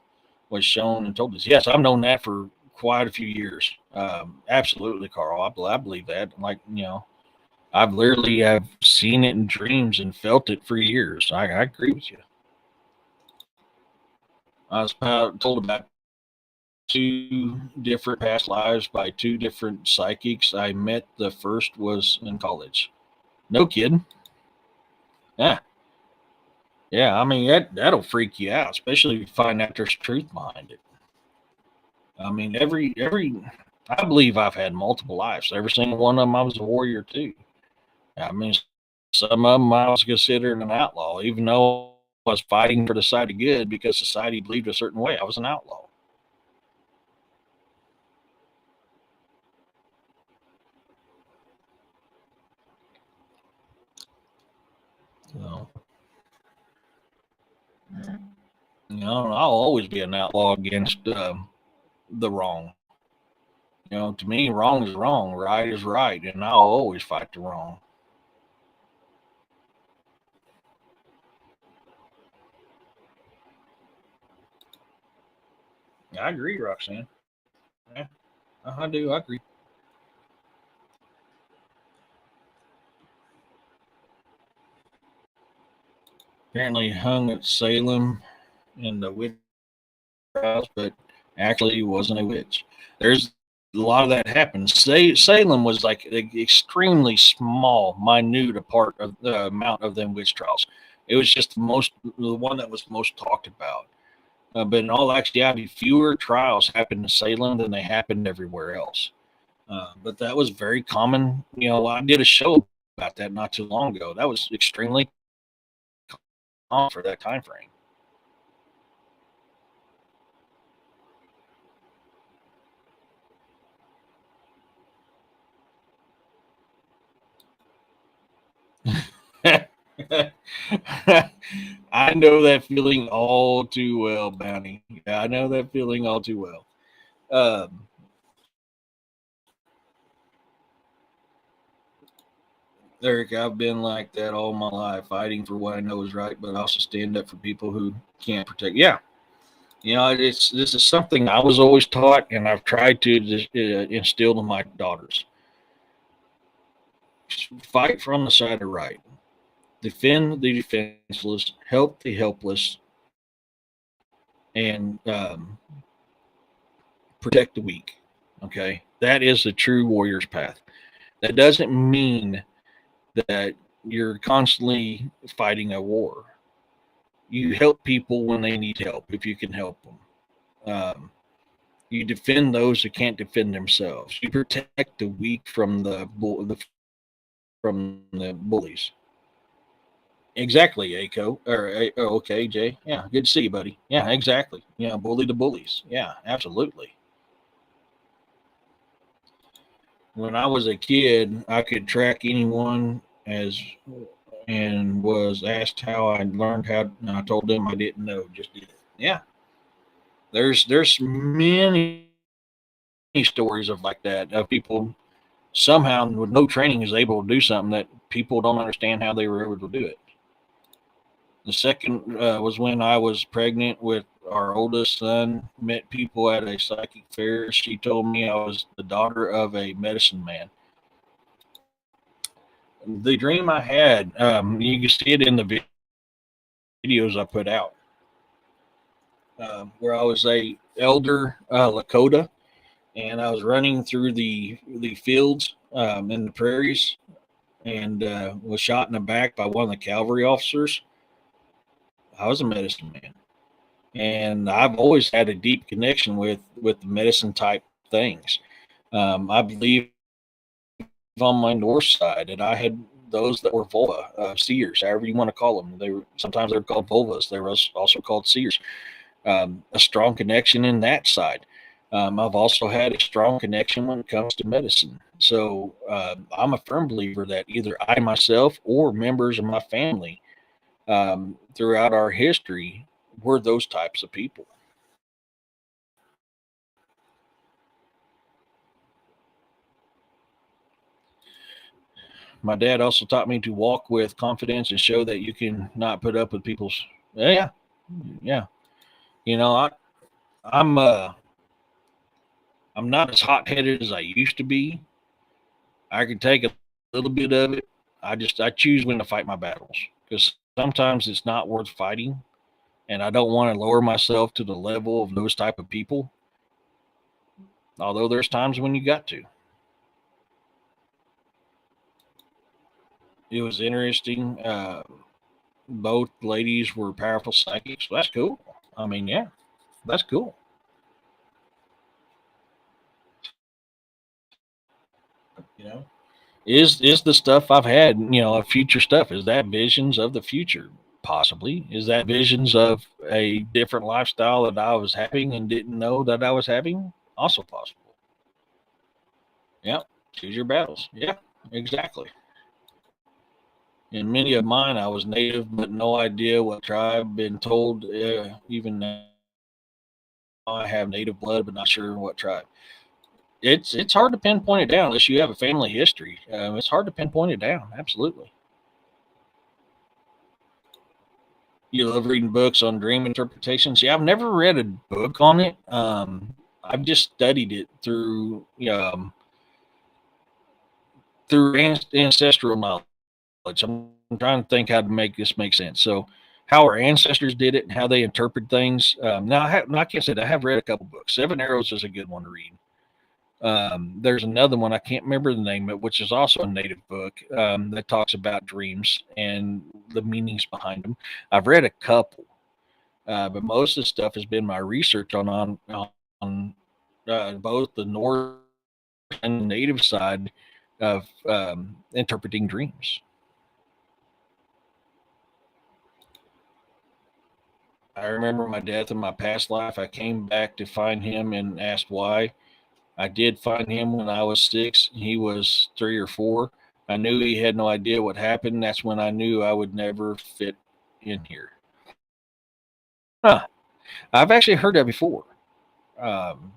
was shown and told this. Yes, I've known that for quite a few years. Absolutely, Carl. I believe that. Like I've literally have seen it in dreams and felt it for years. I agree with you. I was told about two different past lives by two different psychics. I met the first was in college. No kidding. Yeah. Yeah, I mean that'll freak you out, especially if you find out there's truth behind it. I mean, every I believe I've had multiple lives. Every single one of them, I was a warrior too. I mean, some of them I was considered an outlaw, even though I was fighting for the side of good because society believed a certain way. I was an outlaw. So, I'll always be an outlaw against the wrong. To me, wrong is wrong, right is right, and I'll always fight the wrong. I agree, Roxanne. Yeah, I do. I agree. Apparently hung at Salem in the witch trials, but actually he wasn't a witch. There's a lot of that happens. Salem was like an extremely small, minute part of the amount of them witch trials. It was just the one that was most talked about. But in all actuality, fewer trials happened in Salem than they happened everywhere else. But that was very common. I did a show about that not too long ago. That was extremely common for that time frame. I know that feeling all too well, Bounty. Yeah, I know that feeling all too well. Um, Eric, I've been like that all my life, fighting for what I know is right, but also stand up for people who can't protect. Yeah, this is something I was always taught, and I've tried to instill in my daughters. Fight from the side of right. Defend the defenseless. Help the helpless. And protect the weak. Okay, that is the true warrior's path. That doesn't mean that you're constantly fighting a war. You help people when they need help if you can help them. Um, you defend those who can't defend themselves. You protect the weak from the bullies. Exactly, Aco. Okay, Jay. Yeah, good to see you, buddy. Yeah, exactly. Yeah, bully the bullies. Yeah, absolutely. When I was a kid, I could track anyone as and was asked how I learned how, and I told them I didn't know, just did it. Yeah, there's many stories of like that of people somehow with no training is able to do something that people don't understand how they were able to do it. The second was when I was pregnant with our oldest son. Met people at a psychic fair. She told me I was the daughter of a medicine man. The dream I had, you can see it in the videos I put out, where I was a elder Lakota, and I was running through the fields in the prairies, and was shot in the back by one of the cavalry officers. I was a medicine man, and I've always had a deep connection with medicine type things. I believe on my north side, and I had those that were vulva seers, however you want to call them. Sometimes they were called vulvas. They were also called seers. A strong connection in that side. I've also had a strong connection when it comes to medicine. So I'm a firm believer that either I myself or members of my family throughout our history were those types of people. My dad also taught me to walk with confidence and show that you can not put up with people's. Yeah, yeah. You know, I'm uh, I'm not as hot headed as I used to be. I can take a little bit of it. I choose when to fight my battles because sometimes it's not worth fighting, and I don't want to lower myself to the level of those type of people. Although there's times when you got to. It was interesting. Both ladies were powerful psychics. That's cool. I mean, yeah, that's cool. You know, is the stuff I've had, of future stuff, is that visions of the future? Possibly. Is that visions of a different lifestyle that I was having and didn't know that I was having? Also possible. Yeah. Choose your battles. Yeah, exactly. In many of mine, I was native, but no idea what tribe. Been told, even now, I have native blood, but not sure what tribe. It's hard to pinpoint it down unless you have a family history. It's hard to pinpoint it down. Absolutely. You love reading books on dream interpretations. Yeah, I've never read a book on it. I've just studied it through ancestral knowledge. I'm trying to think how to make this make sense. So, how our ancestors did it and how they interpret things. Now, I can't say that I have read a couple books. Seven Arrows is a good one to read. There's another one I can't remember the name of, which is also a native book that talks about dreams and the meanings behind them. I've read a couple, but most of the stuff has been my research on both the North and the native side of interpreting dreams. I remember my death in my past life. I came back to find him and asked why. I did find him when I was 6. He was 3 or 4. I knew he had no idea what happened. That's when I knew I would never fit in here. Huh. I've actually heard that before. Um,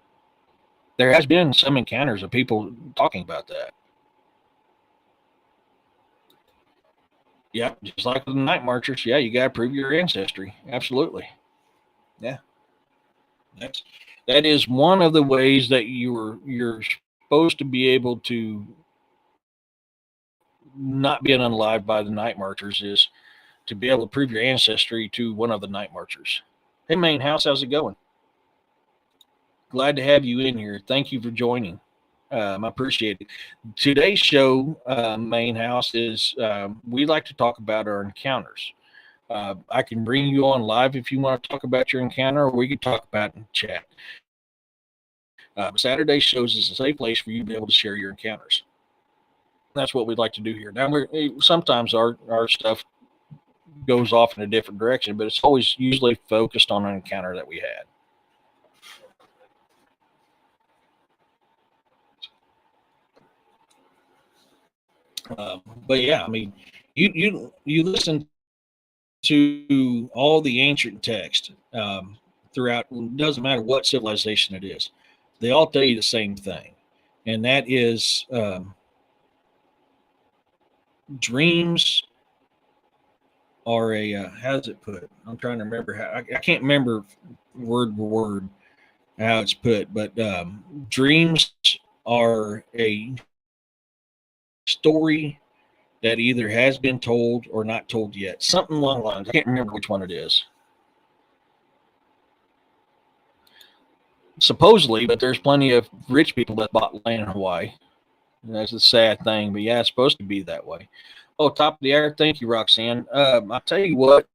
there has been some encounters of people talking about that. Yeah, just like the night marchers. Yeah, you got to prove your ancestry. Absolutely. Yeah, that's that is one of the ways that you're supposed to be able to not be unalived by the night marchers is to be able to prove your ancestry to one of the night marchers. Hey, Main House, how's it going? Glad to have you in here. Thank you for joining. I appreciate it. Today's show, Main House, is we like to talk about our encounters. I can bring you on live if you want to talk about your encounter, or we can talk about it in chat. Saturday shows is a safe place for you to be able to share your encounters. That's what we'd like to do here. Now, sometimes our stuff goes off in a different direction, but it's always usually focused on an encounter that we had. But yeah, I mean, you listen to all the ancient text throughout. It doesn't matter what civilization it is; they all tell you the same thing, and that is dreams are a how does it put? I'm trying to remember how I can't remember word for word how it's put, but dreams are a story that either has been told or not told yet. Something along the lines. I can't remember which one it is. Supposedly, but there's plenty of rich people that bought land in Hawaii. And that's a sad thing, but yeah, it's supposed to be that way. Oh, top of the hour. Thank you, Roxanne. I'll tell you what,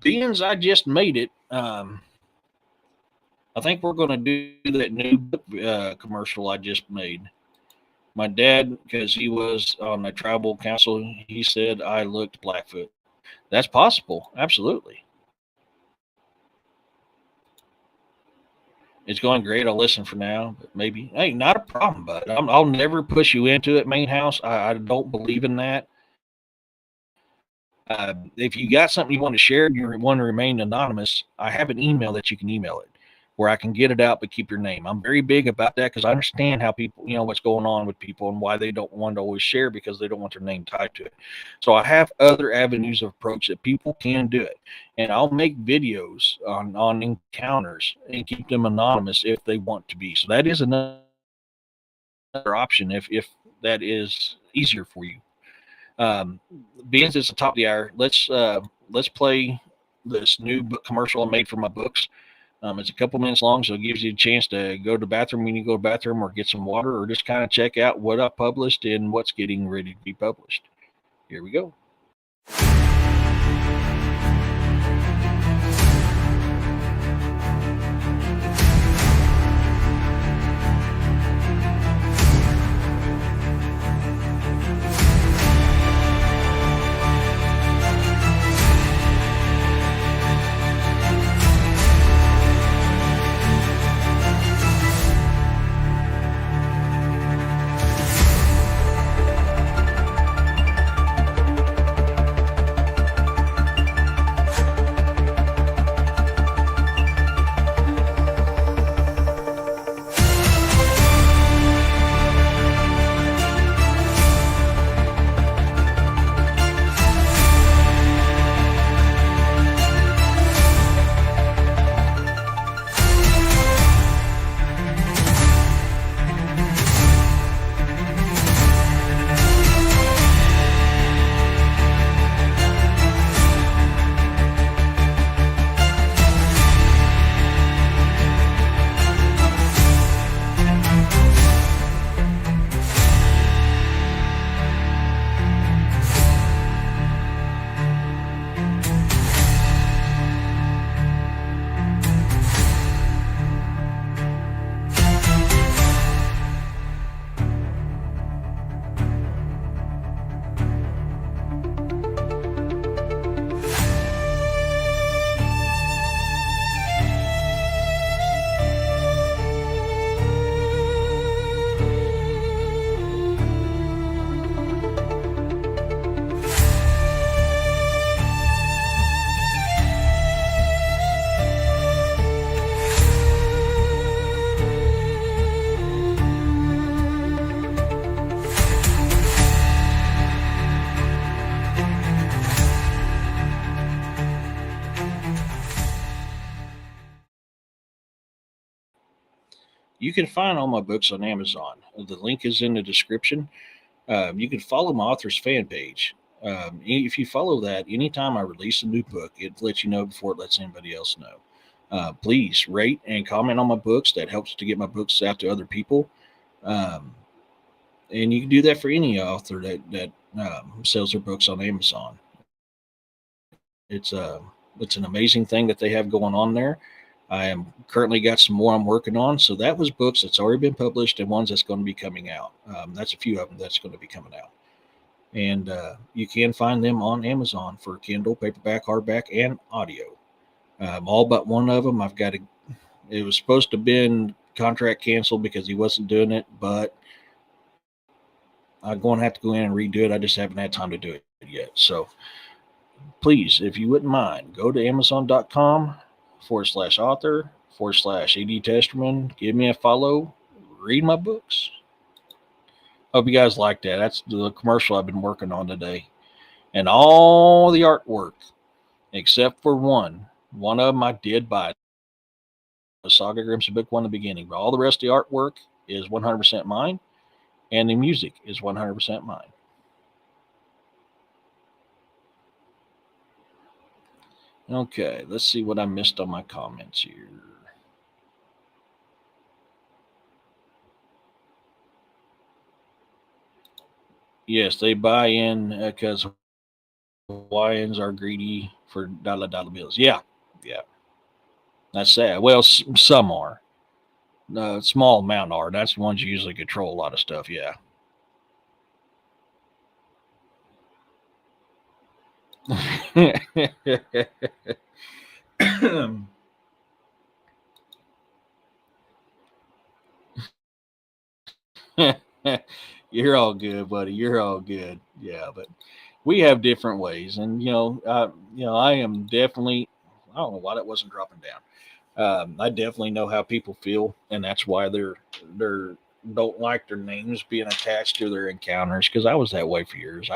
beans, I just made it. I think we're going to do that new commercial I just made. My dad, because he was on the tribal council, he said I looked Blackfoot. That's possible. Absolutely. It's going great. I'll listen for now, but maybe. Hey, not a problem, bud. I'll never push you into it, Main House. I don't believe in that. If you got something you want to share and you want to remain anonymous, I have an email that you can email it where I can get it out, but keep your name. I'm very big about that because I understand how people, what's going on with people and why they don't want to always share because they don't want their name tied to it. So I have other avenues of approach that people can do it. And I'll make videos on encounters and keep them anonymous if they want to be. So that is another option if that is easier for you. Being it's the top of the hour, let's play this new book commercial I made for my books. It's a couple minutes long, so it gives you a chance to go to the bathroom when you go to the bathroom or get some water or just kind of check out what I published and what's getting ready to be published. Here we go. You can find all my books on Amazon. The link is in the description. You can follow my author's fan page. If you follow that, anytime I release a new book, it lets you know before it lets anybody else know. Please rate and comment on my books. That helps to get my books out to other people. Um, and you can do that for any author that sells their books on Amazon. It's a it's an amazing thing that they have going on there. I am currently got some more I'm working on. So that was books that's already been published and ones that's going to be coming out. That's a few of them that's going to be coming out, and you can find them on Amazon for Kindle, paperback, hardback, and audio. All but one of them, I've got to. It was supposed to have been contract canceled because he wasn't doing it, but I'm going to have to go in and redo it. I just haven't had time to do it yet. So please, if you wouldn't mind, go to Amazon.com/author/AD Testerman. Give me a follow. Read my books. Hope you guys like that. That's the commercial I've been working on today. And all the artwork, except for one. One of them I did buy. The Saga Grimson Book One, the beginning. But all the rest of the artwork is 100% mine. And the music is 100% mine. Okay, let's see what I missed on my comments here. Yes, they buy in because Hawaiians are greedy for dollar bills. Yeah, yeah, that's sad. Well, some are. Small amount are. That's the ones who usually control a lot of stuff. Yeah. You're all good, buddy. You're all good. Yeah, but we have different ways, and I am definitely. I don't know why that wasn't dropping down. I definitely know how people feel, and that's why they're don't like their names being attached to their encounters. Because I was that way for years.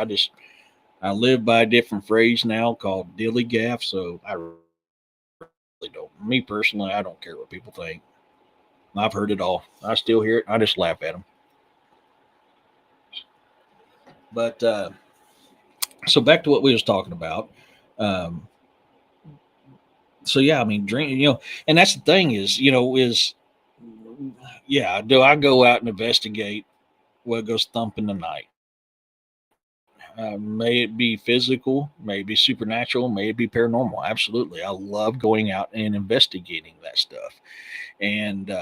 I live by a different phrase now called dilly gaff. So I really don't. Me personally, I don't care what people think. I've heard it all. I still hear it. I just laugh at them. But so back to what we was talking about. Um, so yeah, I mean, drink. And that's the thing is yeah. Do I go out and investigate what goes thump in the night? May it be physical, may it be supernatural, may it be paranormal. Absolutely, I love going out and investigating that stuff. And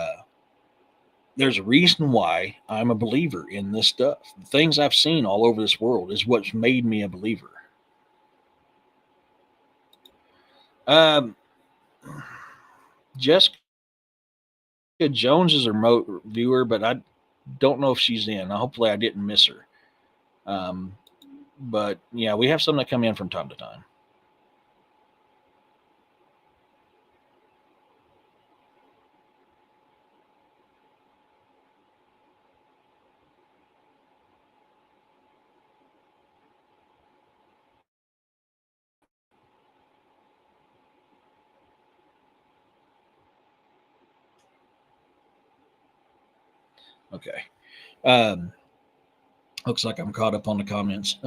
there's a reason why I'm a believer in this stuff. The things I've seen all over this world is what's made me a believer. Um, Jessica Jones is a remote viewer, but I don't know if she's in. Hopefully, I didn't miss her. Um, but yeah, we have some that come in from time to time. Okay. Um, Looks like I'm caught up on the comments.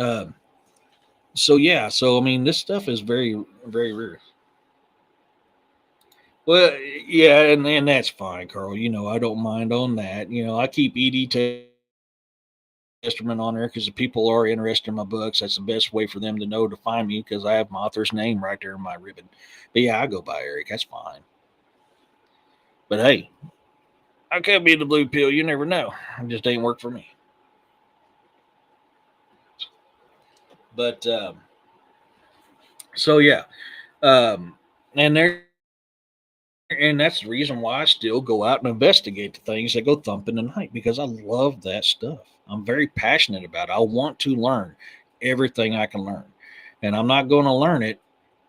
So yeah, so I mean, this stuff is very, very rare. Well, yeah, and that's fine, Carl. I don't mind on that. I keep Testament on there because if people are interested in my books, that's the best way for them to know to find me because I have my author's name right there in my ribbon. But yeah, I go by Eric. That's fine. But hey, I could be the blue pill. You never know. It just ain't work for me. But so yeah, um, and there and that's the reason why I still go out and investigate the things that go thump in the night because I love that stuff. I'm very passionate about it. I want to learn everything I can learn, and I'm not going to learn it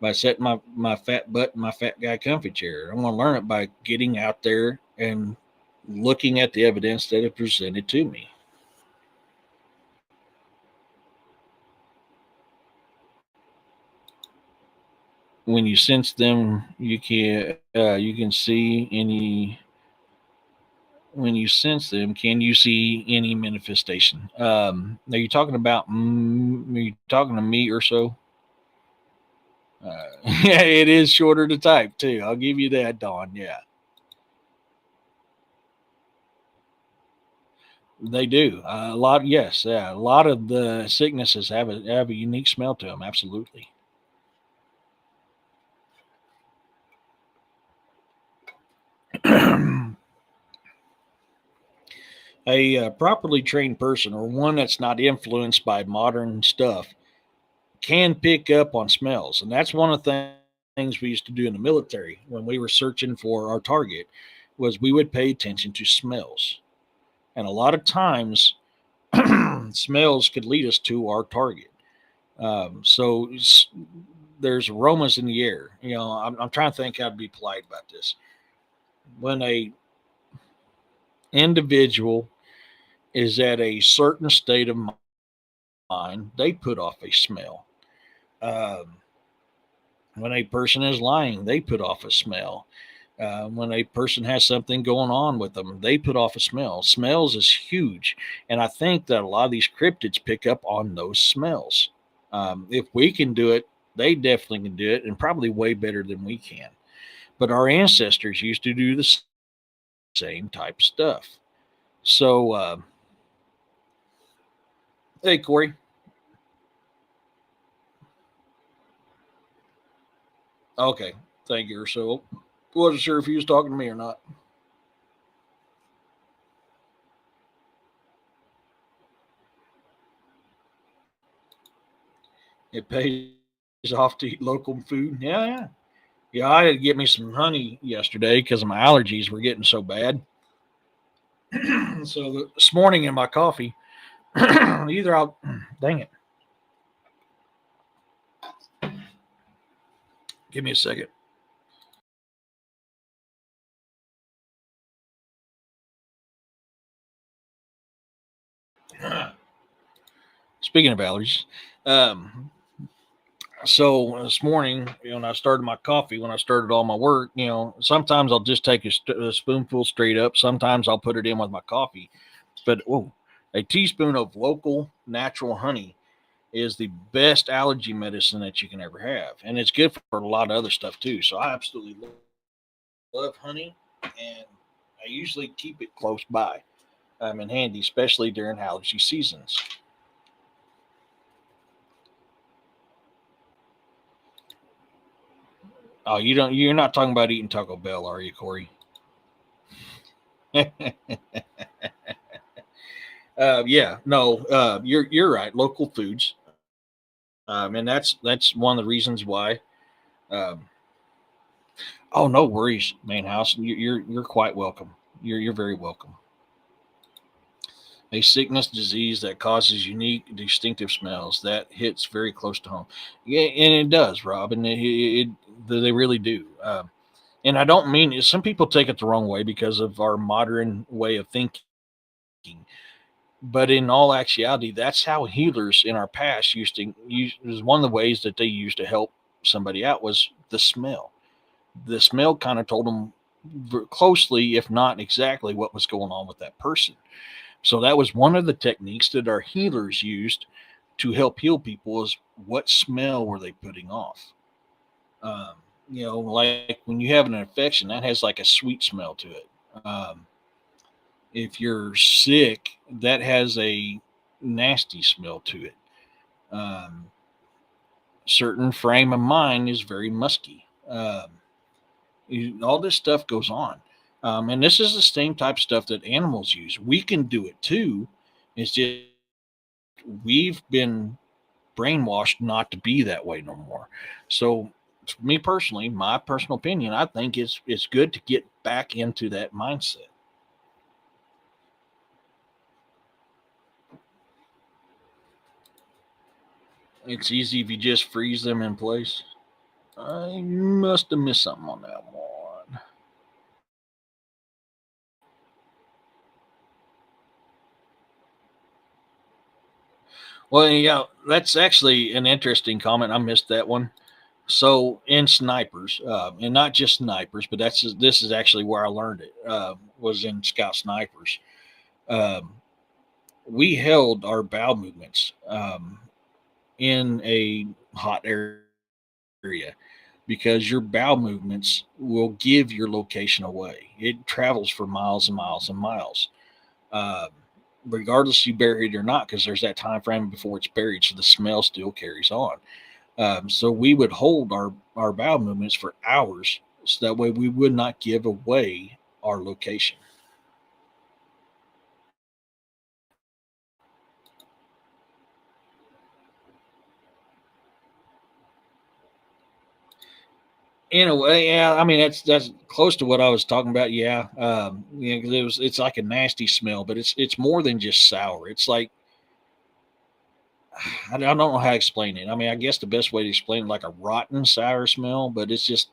by setting my fat butt in my fat guy comfy chair. I'm going to learn it by getting out there and looking at the evidence that is presented to me. When you sense them, you can see any when you sense them, can you see any manifestation? Are you talking about? Are you talking to me or so? Yeah, it is shorter to type too. I'll give you that, Don. Yeah, they do. A lot, yes, yeah. A lot of the sicknesses have a unique smell to them. Absolutely. A properly trained person, or one that's not influenced by modern stuff, can pick up on smells, and that's one of the things we used to do in the military when we were searching for our target. Was we would pay attention to smells, and a lot of times smells could lead us to our target. So there's aromas in the air. I'm trying to think how to be polite about this. When a individual is at a certain state of mind, they put off a smell. Um, when a person is lying, they put off a smell. When a person has something going on with them, they put off a smell. Smells is huge, and I think that a lot of these cryptids pick up on those smells. If we can do it, they definitely can do it, and probably way better than we can. But our ancestors used to do the same type stuff. So, hey, Corey. Okay, thank you. So, wasn't sure if he was talking to me or not. It pays off to eat local food. Yeah, yeah. Yeah, I had to get me some honey yesterday because my allergies were getting so bad. So this morning in my coffee, either I'll, dang it, give me a second. Speaking of allergies, um, so this morning, when I started my coffee, when I started all my work, sometimes I'll just take a spoonful straight up. Sometimes I'll put it in with my coffee. But a teaspoon of local natural honey is the best allergy medicine that you can ever have, and it's good for a lot of other stuff too. So I absolutely love honey, and I usually keep it close by, in handy, especially during allergy seasons. Oh, you're not talking about eating Taco Bell, are you, Corey? Yeah, no, you're right. Local foods, and that's one of the reasons why. Um, oh, no worries, main house. You're quite welcome. You're very welcome. A sickness disease that causes unique, distinctive smells that hits very close to home. Yeah, and it does, Rob, and they really do. And I don't mean it. Some people take it the wrong way because of our modern way of thinking. But in all actuality, that's how healers in our past used to use. Was one of the ways that they used to help somebody out was the smell. The smell kind of told them closely, if not exactly, what was going on with that person. So that was one of the techniques that our healers used to help heal people is what smell were they putting off? Um, like when you have an infection, that has like a sweet smell to it. Um, if you're sick, that has a nasty smell to it. Um, certain frame of mind is very musky. All this stuff goes on. And this is the same type of stuff that animals use. We can do it too. It's just we've been brainwashed not to be that way no more. So, for me personally, my personal opinion, I think it's good to get back into that mindset. It's easy if you just freeze them in place. I must have missed something on that one. Well, yeah, that's actually an interesting comment. I missed that one. So in snipers, and not just snipers, but this is actually where I learned it. Was in scout snipers. Um, we held our bow movements in a hot area because your bow movements will give your location away. It travels for miles and miles and miles, uh, regardless you bury it or not, because there's that time frame before it's buried, so the smell still carries on. So we would hold our bow movements for hours, so that way we would not give away our location. In a way, yeah. I mean, that's close to what I was talking about. Yeah, yeah. 'Cause it's like a nasty smell, but it's more than just sour. It's like I don't know how to explain it. I mean, I guess the best way to explain it like a rotten sour smell, but it's just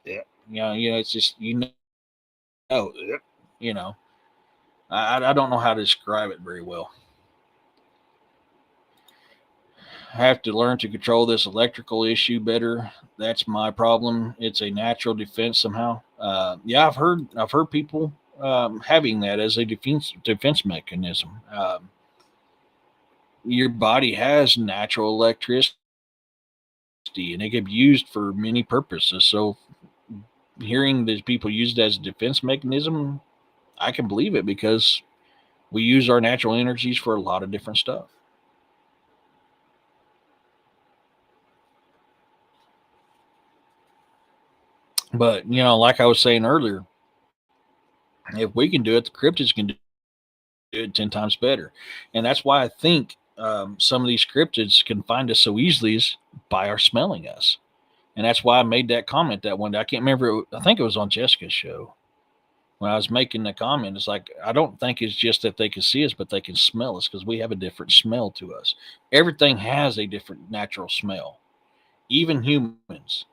yeah, it's just yeah, you know. I don't know how to describe it very well. I have to learn to control this electrical issue better. That's my problem. It's a natural defense somehow. Yeah, I've heard people having that as a defense mechanism. Your body has natural electricity, and it can be used for many purposes. So, hearing that people use it as a defense mechanism, I can believe it because we use our natural energies for a lot of different stuff. But like I was saying earlier, if we can do it, the cryptids can do it 10 times better. And that's why I think some of these cryptids can find us so easily is by our smelling us. And that's why I made that comment that one day. I can't remember. I think it was on Jessica's show when I was making the comment. It's like, I don't think it's just that they can see us, but they can smell us because we have a different smell to us. Everything has a different natural smell, even humans.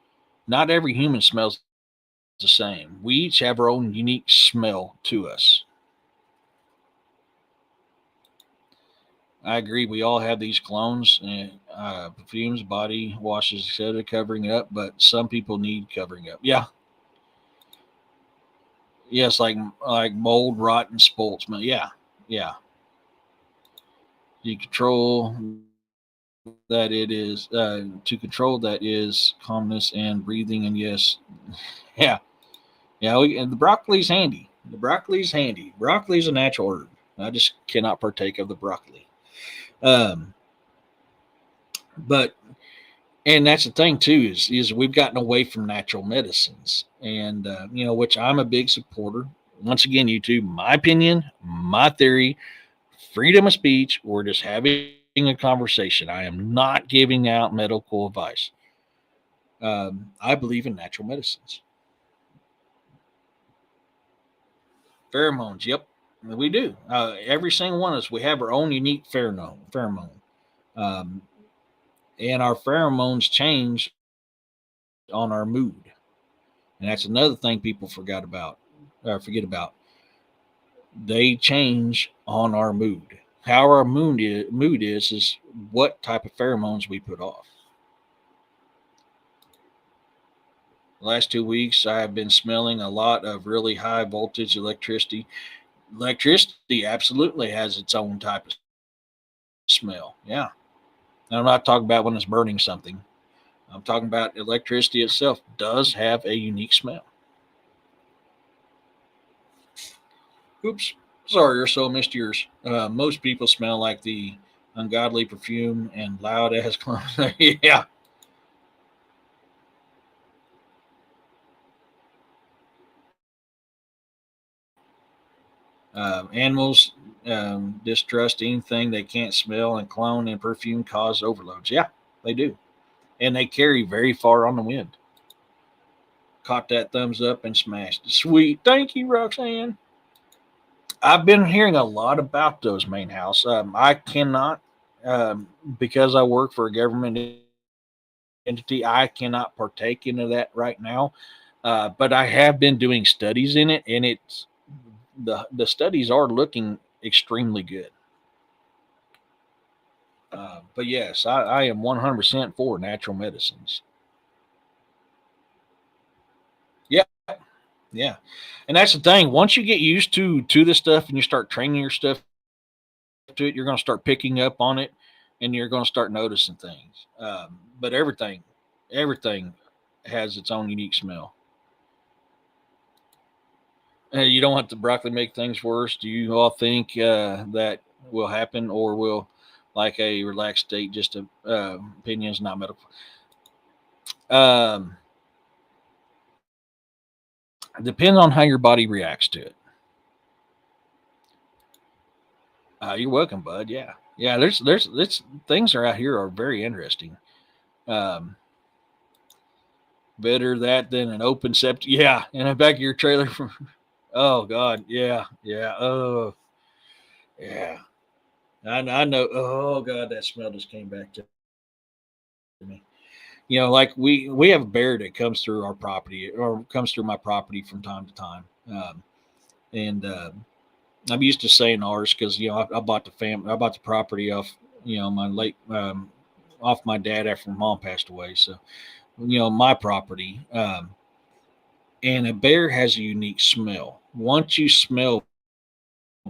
Not every human smells the same. We each have our own unique smell to us. I agree. We all have these clones, and perfumes, body washes, etc., covering it up. But some people need covering up. Yeah, yes, like mold, rotten, spoiled smell. Yeah, yeah. You control that it is to control that is calmness and breathing, and yes, yeah, yeah. And the broccoli's handy. The broccoli's handy. Broccoli's a natural herb. I just cannot partake of the broccoli. Um, but and that's the thing too is we've gotten away from natural medicines, and which I'm a big supporter. Once again, YouTube, my opinion, my theory, freedom of speech. We're just having a conversation. I am not giving out medical advice. I believe in natural medicines. Pheromones, yep, we do. Every single one of us, we have our own unique pheromone, um, and our pheromones change on our mood. And that's another thing people forget about. They change on our mood. How our mood is what type of pheromones we put off. The last 2 weeks, I have been smelling a lot of really high voltage electricity. Electricity absolutely has its own type of smell. Yeah. And I'm not talking about when it's burning something. I'm talking about electricity itself does have a unique smell. Oops. Sorry, or so missed yours. Most people smell like the ungodly perfume and loud ass cologne. Yeah. Animals distrust anything they can't smell, and cologne and perfume cause overloads. Yeah, they do. And they carry very far on the wind. Caught that thumbs up and smashed. Sweet. Thank you, Roxanne. I've been hearing a lot about those main house. I cannot, because I work for a government entity, I cannot partake into that right now. But I have been doing studies in it, and the studies are looking extremely good. But yes, I am 100% for natural medicines. Yeah, and that's the thing. Once you get used to this stuff and you start training your stuff to it, you're going to start picking up on it, and you're going to start noticing things. But everything has its own unique smell. You don't want the broccoli make things worse. Do you all think that will happen, or will like a relaxed state? Just a opinions, not medical. Um, depends on how your body reacts to it. You're welcome, bud. Yeah, yeah. There's things are out here are very interesting. Um, better that than an open septic. Yeah, in the back of your trailer. Oh God, yeah, yeah. Oh yeah. I know. Oh God, that smell just came back to me. Like we have a bear that comes through our property or comes through my property from time to time. And I'm used to saying ours because I bought I bought the property off my late off my dad after mom passed away. So my property. And a bear has a unique smell. Once you smell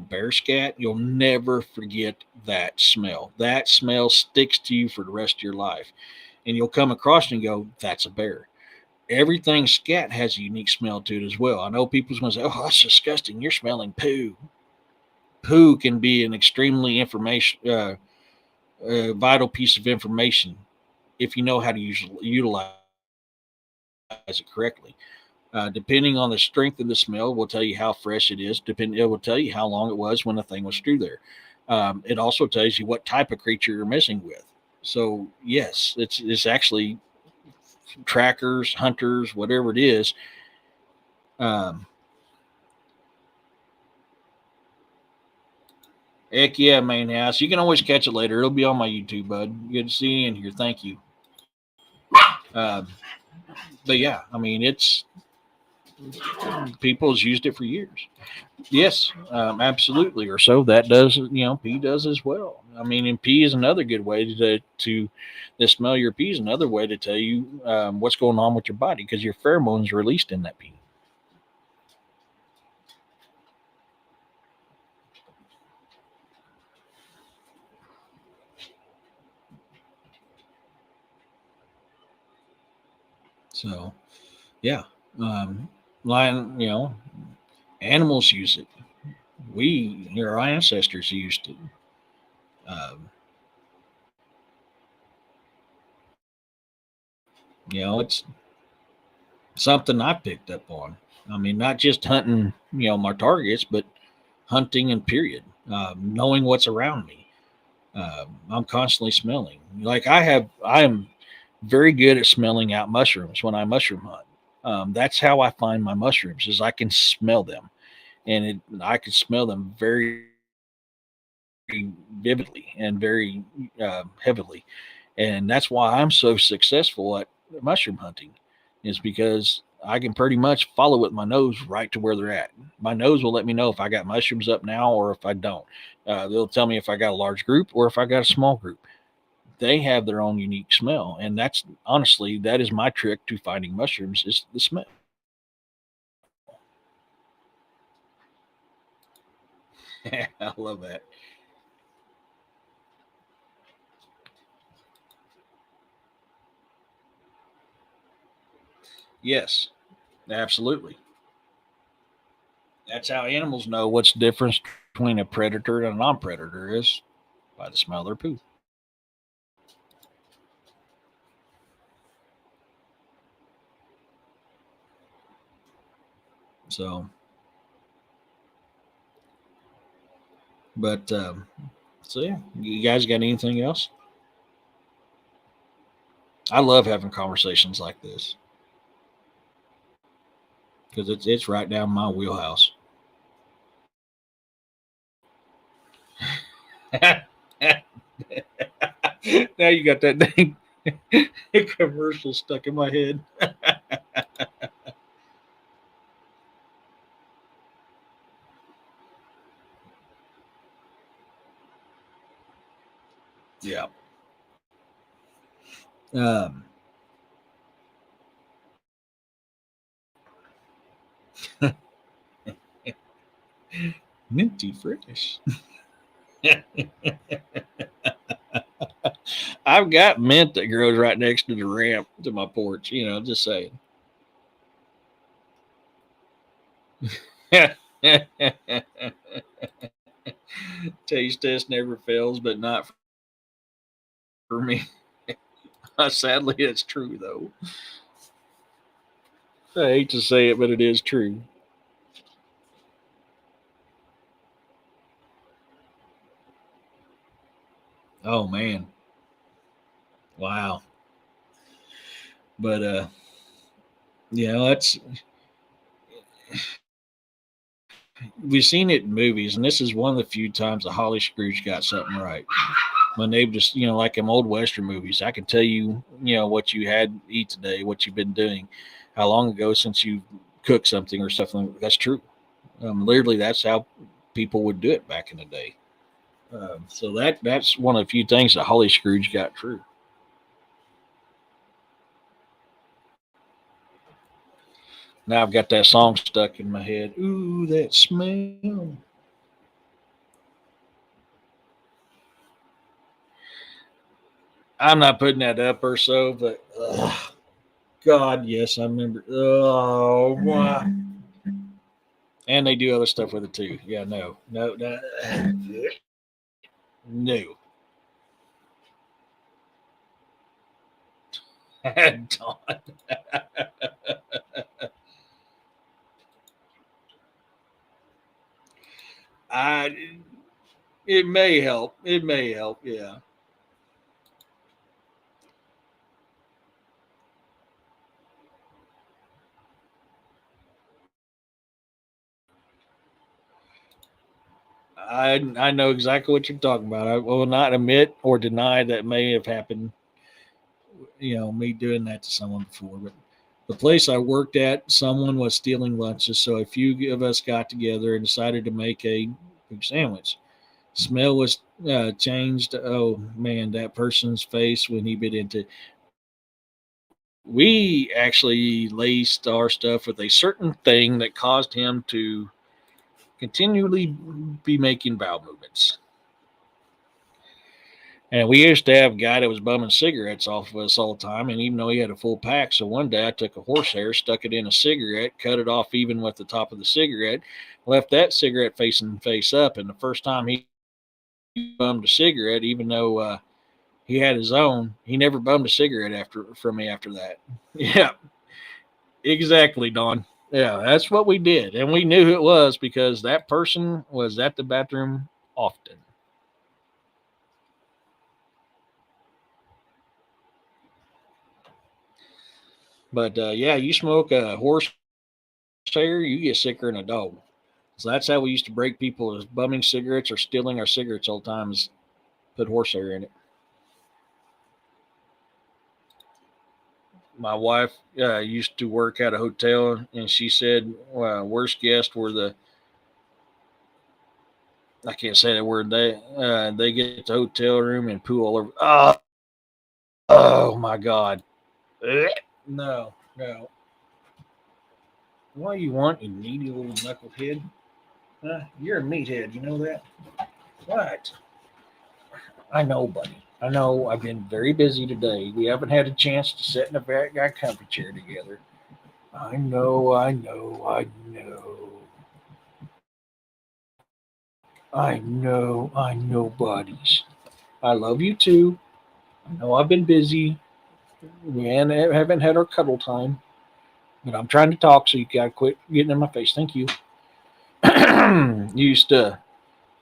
bear scat, you'll never forget that smell. That smell sticks to you for the rest of your life. And you'll come across it and go, that's a bear. Everything scat has a unique smell to it as well. I know people's going to say, oh, that's disgusting. You're smelling poo. Poo can be an extremely vital piece of information if you know how to utilize it correctly. Depending on the strength of the smell, will tell you how fresh it is. It will tell you how long it was when the thing was through there. It also tells you what type of creature you're messing with. So yes, it's actually trackers, hunters, whatever it is. Um, Heck yeah, main house. You can always catch it later. It'll be on my YouTube, bud. Good to see you in here. Thank you. Um, but yeah, I mean, people's used it for years. Yes, absolutely. Or so that does. Pee does as well. I mean, and pee is another good way to the smell your pee is another way to tell you what's going on with your body because your pheromones are released in that pee. So yeah, um, lion. Animals use it. Our ancestors used it. Um, it's something I picked up on. I mean, not just hunting, my targets, but hunting and period. Knowing what's around me. I'm constantly smelling. Like I am very good at smelling out mushrooms when I mushroom hunt. That's how I find my mushrooms is I can smell them, and I can smell them very vividly and very heavily, and that's why I'm so successful at mushroom hunting, is because I can pretty much follow with my nose right to where they're at. My nose will let me know if I got mushrooms up now or if I don't. They'll tell me if I got a large group or if I got a small group. They have their own unique smell, and that's honestly that is my trick to finding mushrooms is the smell. I love that. Yes, absolutely. That's how animals know what's the difference between a predator and a non-predator is by the smell of their poo. So, but so yeah, you guys got anything else? I love having conversations like this because it's right down my wheelhouse. Now you got that dang commercial stuck in my head. Yeah. Um, Minty fresh. I've got mint that grows right next to the ramp to my porch. Just saying. Taste test never fails, but not for me. Sadly, it's true though. I hate to say it, but it is true. Oh man, wow. But that's we've seen it in movies, and this is one of the few times the Holly Scrooge got something right. When they just, like them old Western movies, I can tell you, what you had to eat today, what you've been doing, how long ago since you cooked something or something. That's true. Literally, that's how people would do it back in the day. So that's one of the few things that Holly Scrooge got true. Now I've got that song stuck in my head. Ooh, that smell. I'm not putting that up or so, but God, yes, I remember. Oh, wow. And they do other stuff with it too. Yeah, no, no, no, no. Dawn. I. It may help. It may help. Yeah. I know exactly what you're talking about. I will not admit or deny that may have happened. Me doing that to someone before, but the place I worked at, someone was stealing lunches, so a few of us got together and decided to make a big sandwich. Smell was changed. Oh man, that person's face when he bit into. We actually laced our stuff with a certain thing that caused him to continually be making bowel movements. And we used to have a guy that was bumming cigarettes off of us all the time, and even though he had a full pack, so one day I took a horsehair, stuck it in a cigarette, cut it off even with the top of the cigarette, left that cigarette facing face up, and the first time he bummed a cigarette, even though he had his own, he never bummed a cigarette after from me after that. Yeah, exactly, Don. Yeah, that's what we did, and we knew who it was because that person was at the bathroom often. But yeah, you smoke a horse hair, you get sicker than a dog. So that's how we used to break people is bumming cigarettes or stealing our cigarettes all the time is put horsehair in it. My wife used to work at a hotel, and she said worst guests were the I can't say that word. They get to the hotel room and poo all over. Oh my God! No, no. What do you want, you needy little knucklehead? You're a meathead. You know that? What? I know, buddy. I know I've been very busy today. We haven't had a chance to sit in a very guy comfy chair together. I know, I know, I know. I know, buddies. I love you too. I know I've been busy. Haven't had our cuddle time, but I'm trying to talk, so you gotta quit getting in my face. Thank you. Used to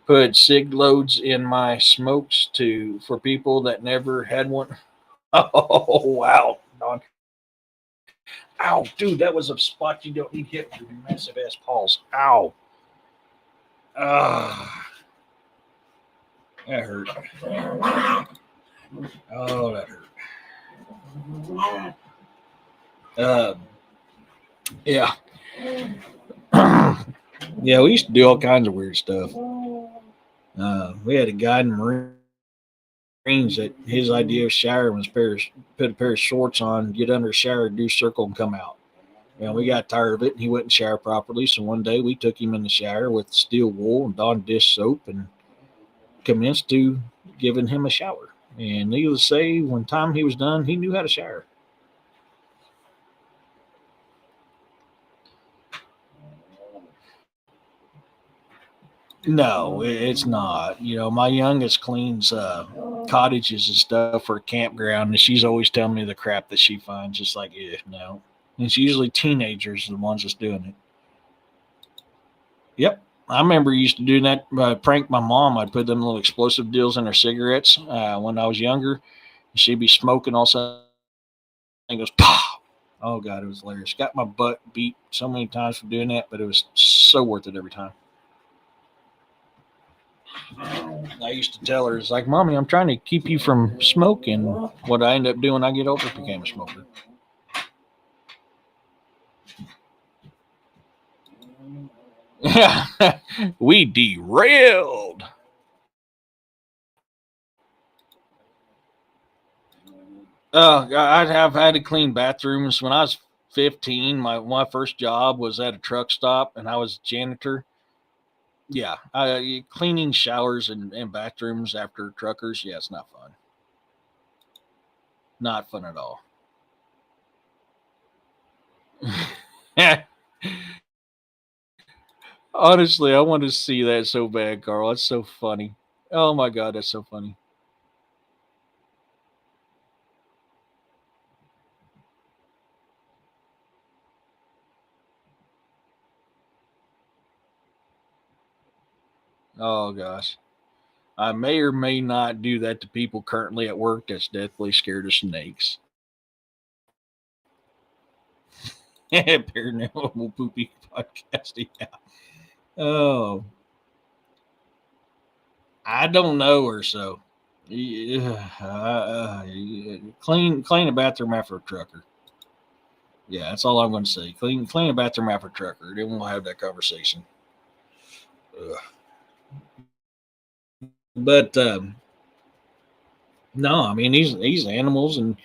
put cig loads in my smokes to for people that never had one. Oh wow, Don. Ow, dude, that was a spot you don't need hit with your massive ass paws. Ow. Ah, that hurt. Oh, that hurt. Uh, yeah. Yeah, we used to do all kinds of weird stuff. We had a guy in the Marines that his idea of showering was put a pair of shorts on, get under a shower, do circle, and come out. And we got tired of it, and he wouldn't shower properly. So one day we took him in the shower with steel wool and Dawn dish soap and commenced to giving him a shower. And needless to say, when time he was done, he knew how to shower. No, it's not. You know, my youngest cleans cottages and stuff for a campground, and she's always telling me the crap that she finds. Just like, yeah, no. And it's usually teenagers the ones that's doing it. Yep. I remember used to do that, prank my mom. I'd put them little explosive deals in her cigarettes when I was younger. She'd be smoking all of a sudden and goes, pow! Oh, God, it was hilarious. Got my butt beat so many times for doing that, but it was so worth it every time. I used to tell her, it's like, Mommy, I'm trying to keep you from smoking. What I end up doing, I get older, became a smoker. Yeah, we derailed. I'd have had to clean bathrooms when I was 15. My first job was at a truck stop, and I was janitor. Yeah, cleaning showers and bathrooms after truckers. Yeah, it's not fun. Not fun at all. Honestly, I want to see that so bad, Carl. That's so funny. Oh my God, that's so funny. Oh gosh. I may or may not do that to people currently at work that's deathly scared of snakes. Paranormal poopy podcasting. Yeah. Oh, I don't know her, so yeah, clean a bathroom after a trucker. Yeah, that's all I'm going to say. Clean a bathroom after a trucker. Then we'll have that conversation. Ugh. But no, I mean these animals, and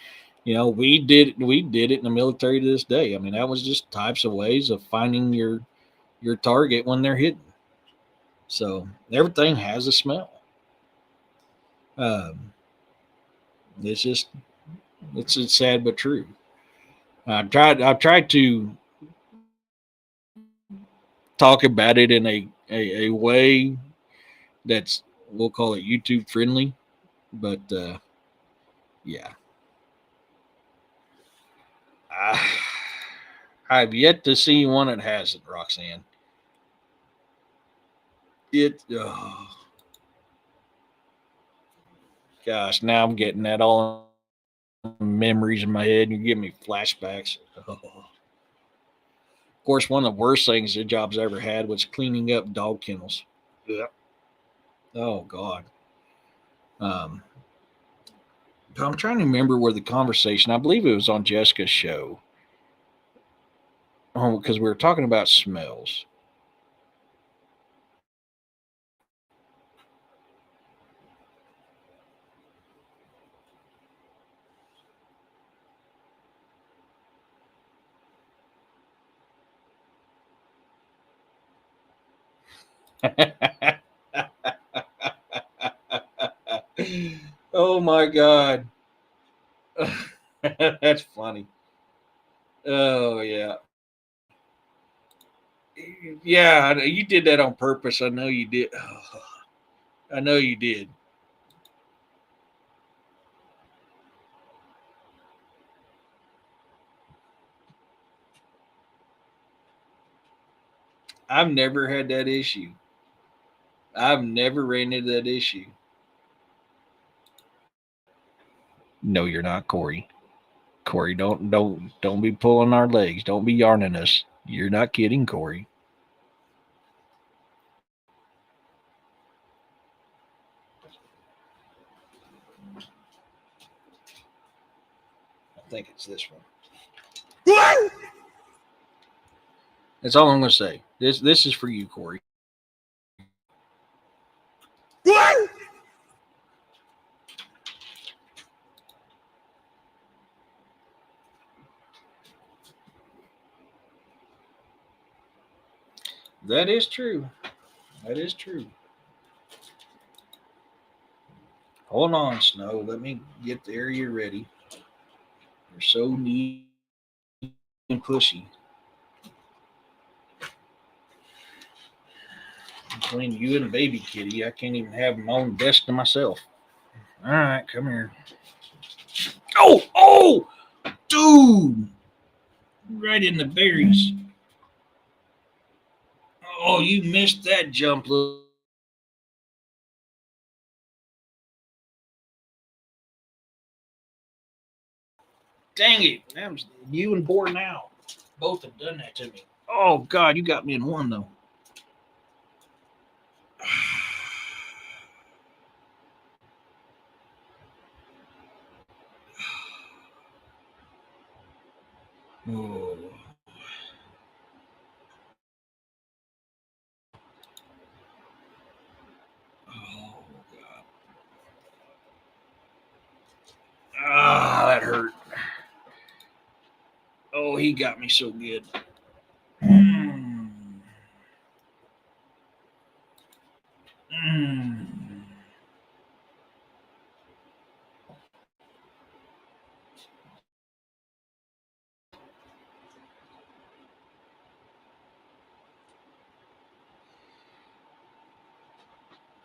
we did it in the military to this day. I mean that was just types of ways of finding your target when they're hidden. So everything has a smell. Um, it's just it's sad but true. I've tried to talk about it in a way that's, we'll call it YouTube friendly, but yeah, I, I've yet to see one that hasn't, Roxanne. It gosh, now I'm getting that all memories in my head. You give me flashbacks. Oh. Of course, one of the worst things the jobs I ever had was cleaning up dog kennels. Yeah. Oh God. Um, I'm trying to remember where the conversation. I believe it was on Jessica's show. Oh, because we were talking about smells. Oh my God. That's funny. Oh yeah. Yeah, you did that on purpose. I know you did. Oh, I know you did. I've never had that issue. I've never ran into that issue. No, you're not, Corey. Corey, don't be pulling our legs. Don't be yarning us. You're not kidding, Corey. I think it's this one. That's all I'm going to say. This is for you, Corey. That is true. That is true. Hold on, Snow. Let me get the area ready. You're so neat and pushy. Between you and baby kitty, I can't even have my own desk to myself. All right, come here. Oh, dude! Right in the berries. Oh, you missed that jump, little. Dang it. That was you and Boar now. Both have done that to me. Oh, God, you got me in one, though. Oh. Oh, God. Ah, that hurt. Oh, he got me so good. Mm. Mm.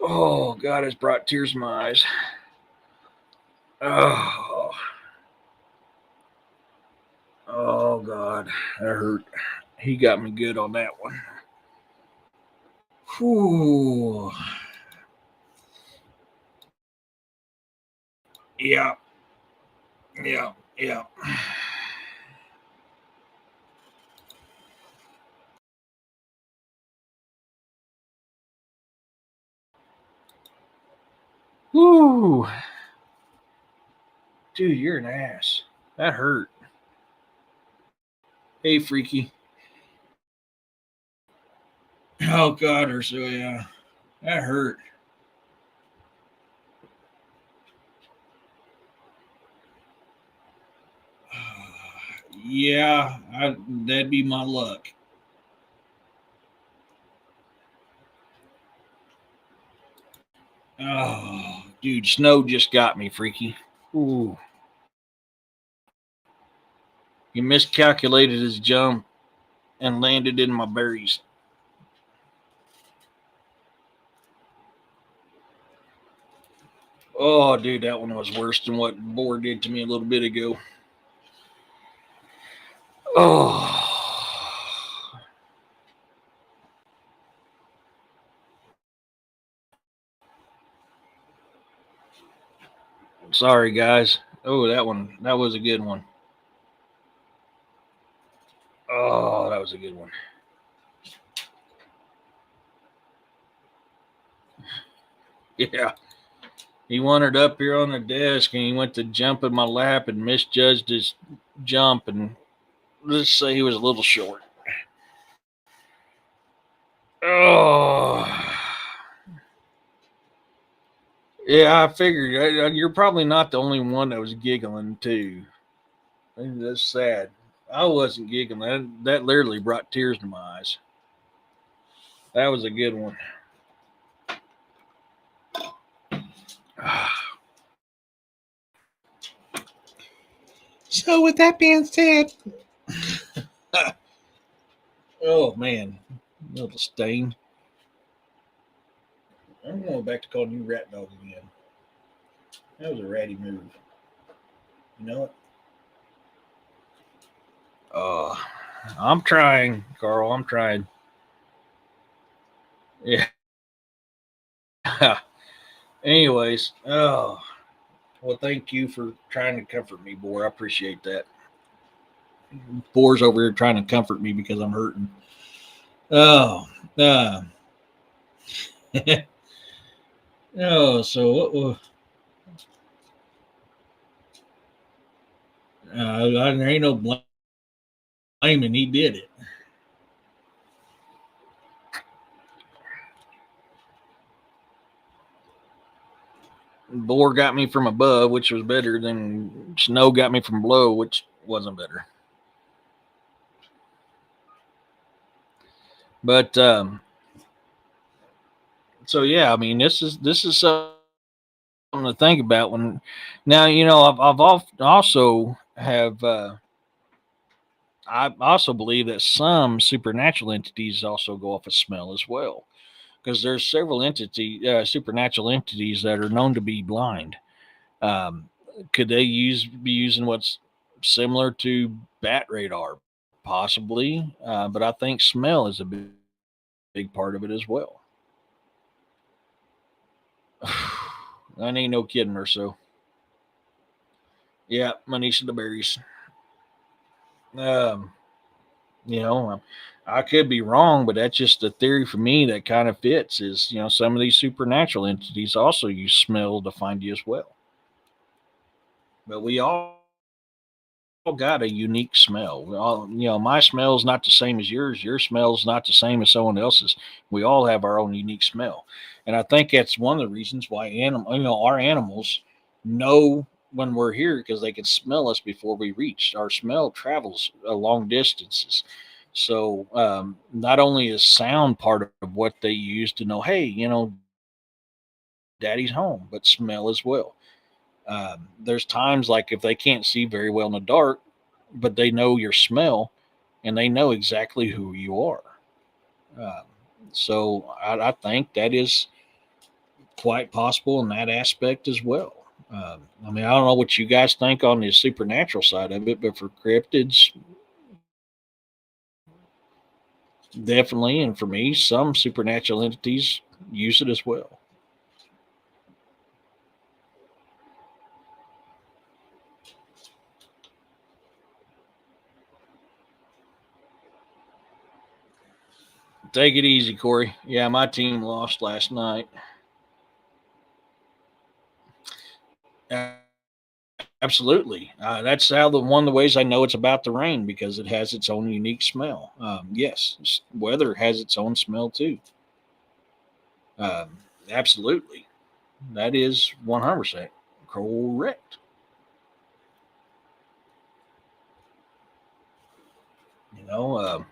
Oh, God has brought tears to my eyes. Oh. Oh, God. That hurt. He got me good on that one. Whew. Yeah. Yeah. Yeah. Whew. Dude, you're an ass. That hurt. Hey, freaky. Oh, God, Ursula, yeah. That hurt. Yeah, that'd be my luck. Oh, dude, snow just got me, freaky. Ooh. He miscalculated his jump and landed in my berries. Oh, dude, that one was worse than what Boar did to me a little bit ago. Oh. Sorry, guys. Oh, that was a good one. Oh, that was a good one. Yeah. He wandered up here on the desk and he went to jump in my lap and misjudged his jump, and let's say he was a little short. Oh. Yeah, I figured. You're probably not the only one that was giggling, too. That's sad. I wasn't giggling. That literally brought tears to my eyes. That was a good one. So, with that being said, oh man, little stain. I'm going back to calling you Rat Dog again. That was a ratty move. You know what? I'm trying, Carl. I'm trying. Yeah. Anyways, well, thank you for trying to comfort me, Boar. I appreciate that. Boar's over here trying to comfort me because I'm hurting. Oh, oh, so what was? There ain't no blaming. He did it. Boar got me from above, which was better than Snow got me from below, which wasn't better. But so yeah, I mean, this is something to think about when. Now you know also have I also believe that some supernatural entities also go off of smell as well, because there's several supernatural entities that are known to be blind. Um, could they be using what's similar to bat radar? Possibly, but I think smell is a big part of it as well. That ain't no kidding or so. Yeah, Manisha the berries. Um, you know, I could be wrong, but that's just a theory for me that kind of fits. Is some of these supernatural entities also use smell to find you as well. But we all got a unique smell. We all, my smell is not the same as yours. Your smell is not the same as someone else's. We all have our own unique smell, and I think that's one of the reasons why our animals know when we're here because they can smell us before we reach. Our smell travels long distances. So not only is sound part of what they use to know, hey, daddy's home, but smell as well. There's times like if they can't see very well in the dark, but they know your smell and they know exactly who you are. Um, so I think that is quite possible in that aspect as well. I mean, I don't know what you guys think on the supernatural side of it, but for cryptids, definitely, and for me, some supernatural entities use it as well. Take it easy, Corey. Yeah, my team lost last night. Absolutely. That's how one of the ways I know it's about to rain because it has its own unique smell. Yes, weather has its own smell too. Um, absolutely. That is 100% correct. You know,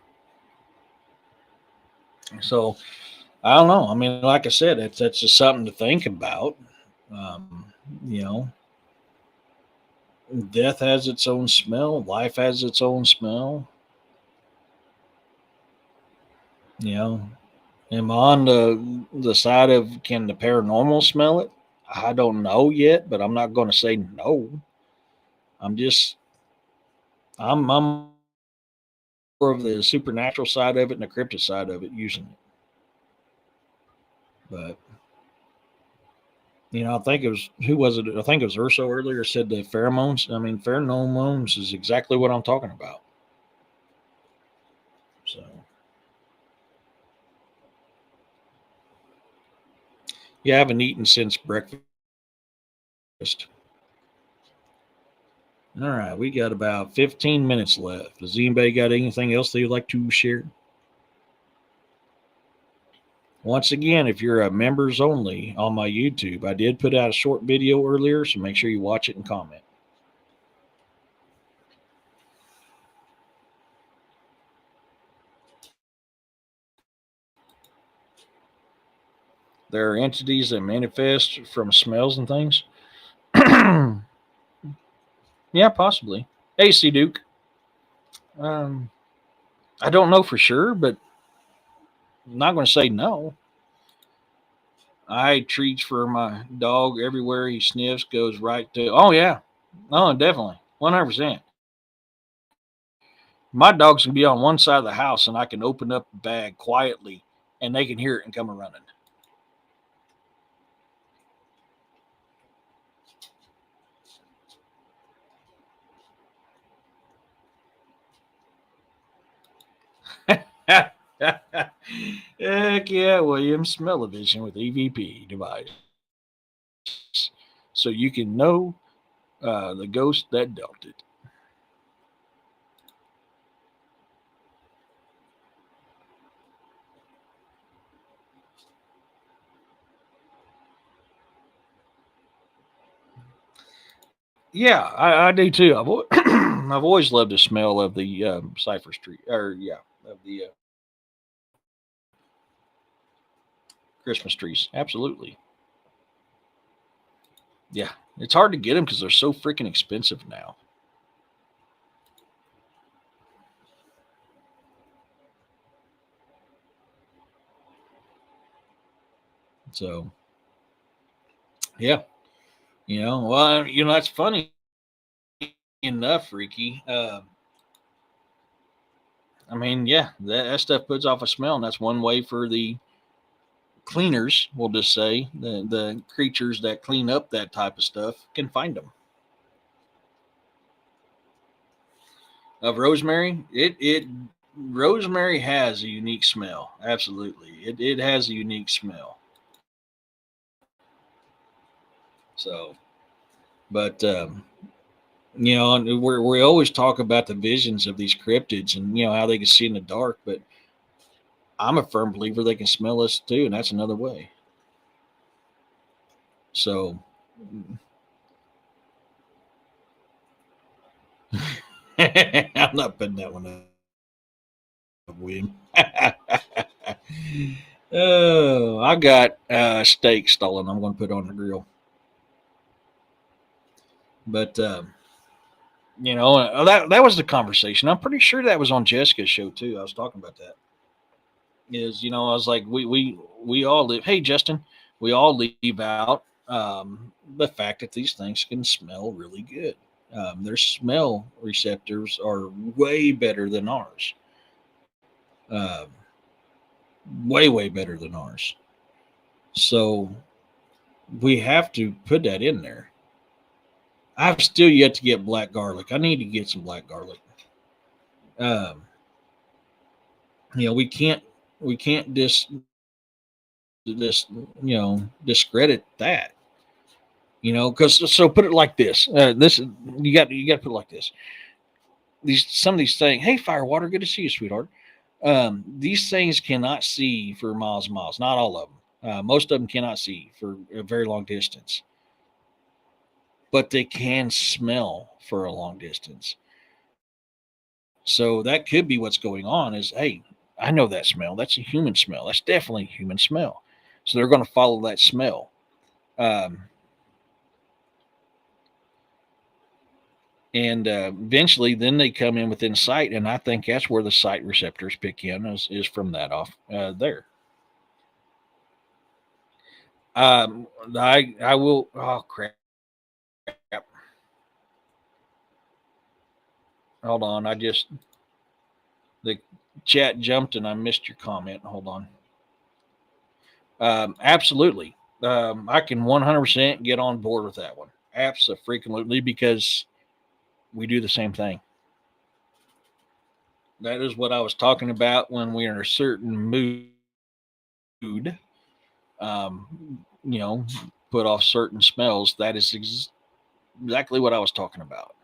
so I don't know. I mean, like I said, that's just something to think about. Um, you know, death has its own smell. Life has its own smell. You know, am I on the side of can the paranormal smell it? I don't know yet, but I'm not going to say no. I'm just I'm more of the supernatural side of it and the cryptid side of it using it. But I think it was who was it? I think it was Urso earlier said the pheromones. I mean, pheromones is exactly what I'm talking about. So yeah, I haven't eaten since breakfast. All right, we got about 15 minutes left. Does anybody got anything else they'd like to share? Once again, if you're a members only on my YouTube, I did put out a short video earlier, so make sure you watch it and comment. There are entities that manifest from smells and things. Yeah, possibly. Hey, C Duke. Um, I don't know for sure, but I'm not going to say no. I treats for my dog everywhere he sniffs goes right to. Oh yeah, oh definitely, 100%. My dogs can be on one side of the house, and I can open up the bag quietly, and they can hear it and come running. Heck yeah, William, smell-o-vision with EVP device, so you can know the ghost that dealt it. Yeah, I do too. I've always loved the smell of the cipher street, or yeah, of the Christmas trees. Absolutely. Yeah, it's hard to get them because they're so freaking expensive now. So, yeah, well, that's funny enough, Ricky. I mean, yeah, that stuff puts off a smell, and that's one way for the cleaners, we'll just say, the creatures that clean up that type of stuff can find them. Of rosemary, it rosemary has a unique smell. Absolutely, it has a unique smell. So, but we always talk about the visions of these cryptids and how they can see in the dark, but I'm a firm believer they can smell us too, and that's another way. So, I'm not putting that one up, William. Oh, I got steak stolen. I'm going to put on the grill, but that was the conversation. I'm pretty sure that was on Jessica's show too. I was talking about that. I was like, we all live. Hey, Justin, we all leave out the fact that these things can smell really good. Their smell receptors are way better than ours. Um, way better than ours. So we have to put that in there. I've still yet to get black garlic. I need to get some black garlic. Um, we can't discredit that. Because so put it like this. This you got to put it like this. Some of these things. Hey, Firewater, good to see you, sweetheart. These things cannot see for miles and miles. Not all of them. Most of them cannot see for a very long distance, but they can smell for a long distance. So that could be what's going on. Is hey, I know that smell. That's a human smell. That's definitely a human smell. So they're going to follow that smell. Um, and eventually then they come in within sight, and I think that's where the sight receptors pick in is from that off there. I will. Oh crap! Hold on, the chat jumped and I missed your comment. Hold on. Absolutely, I can 100% get on board with that one. Absolutely, because we do the same thing. That is what I was talking about when we're in a certain mood. You know, put off certain smells. That is exactly what I was talking about.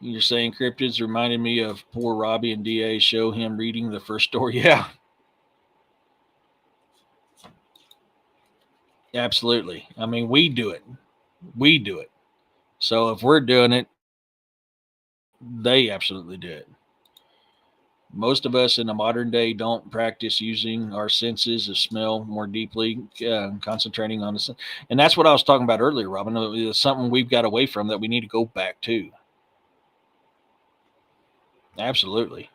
You're saying cryptids reminded me of poor Robbie and DA show him reading the first story. Yeah, absolutely. I mean, we do it. We do it. So if we're doing it, they absolutely do it. Most of us in the modern day don't practice using our senses of smell more deeply, concentrating on the. And that's what I was talking about earlier, Robin. It's something we've got away from that we need to go back to. Absolutely.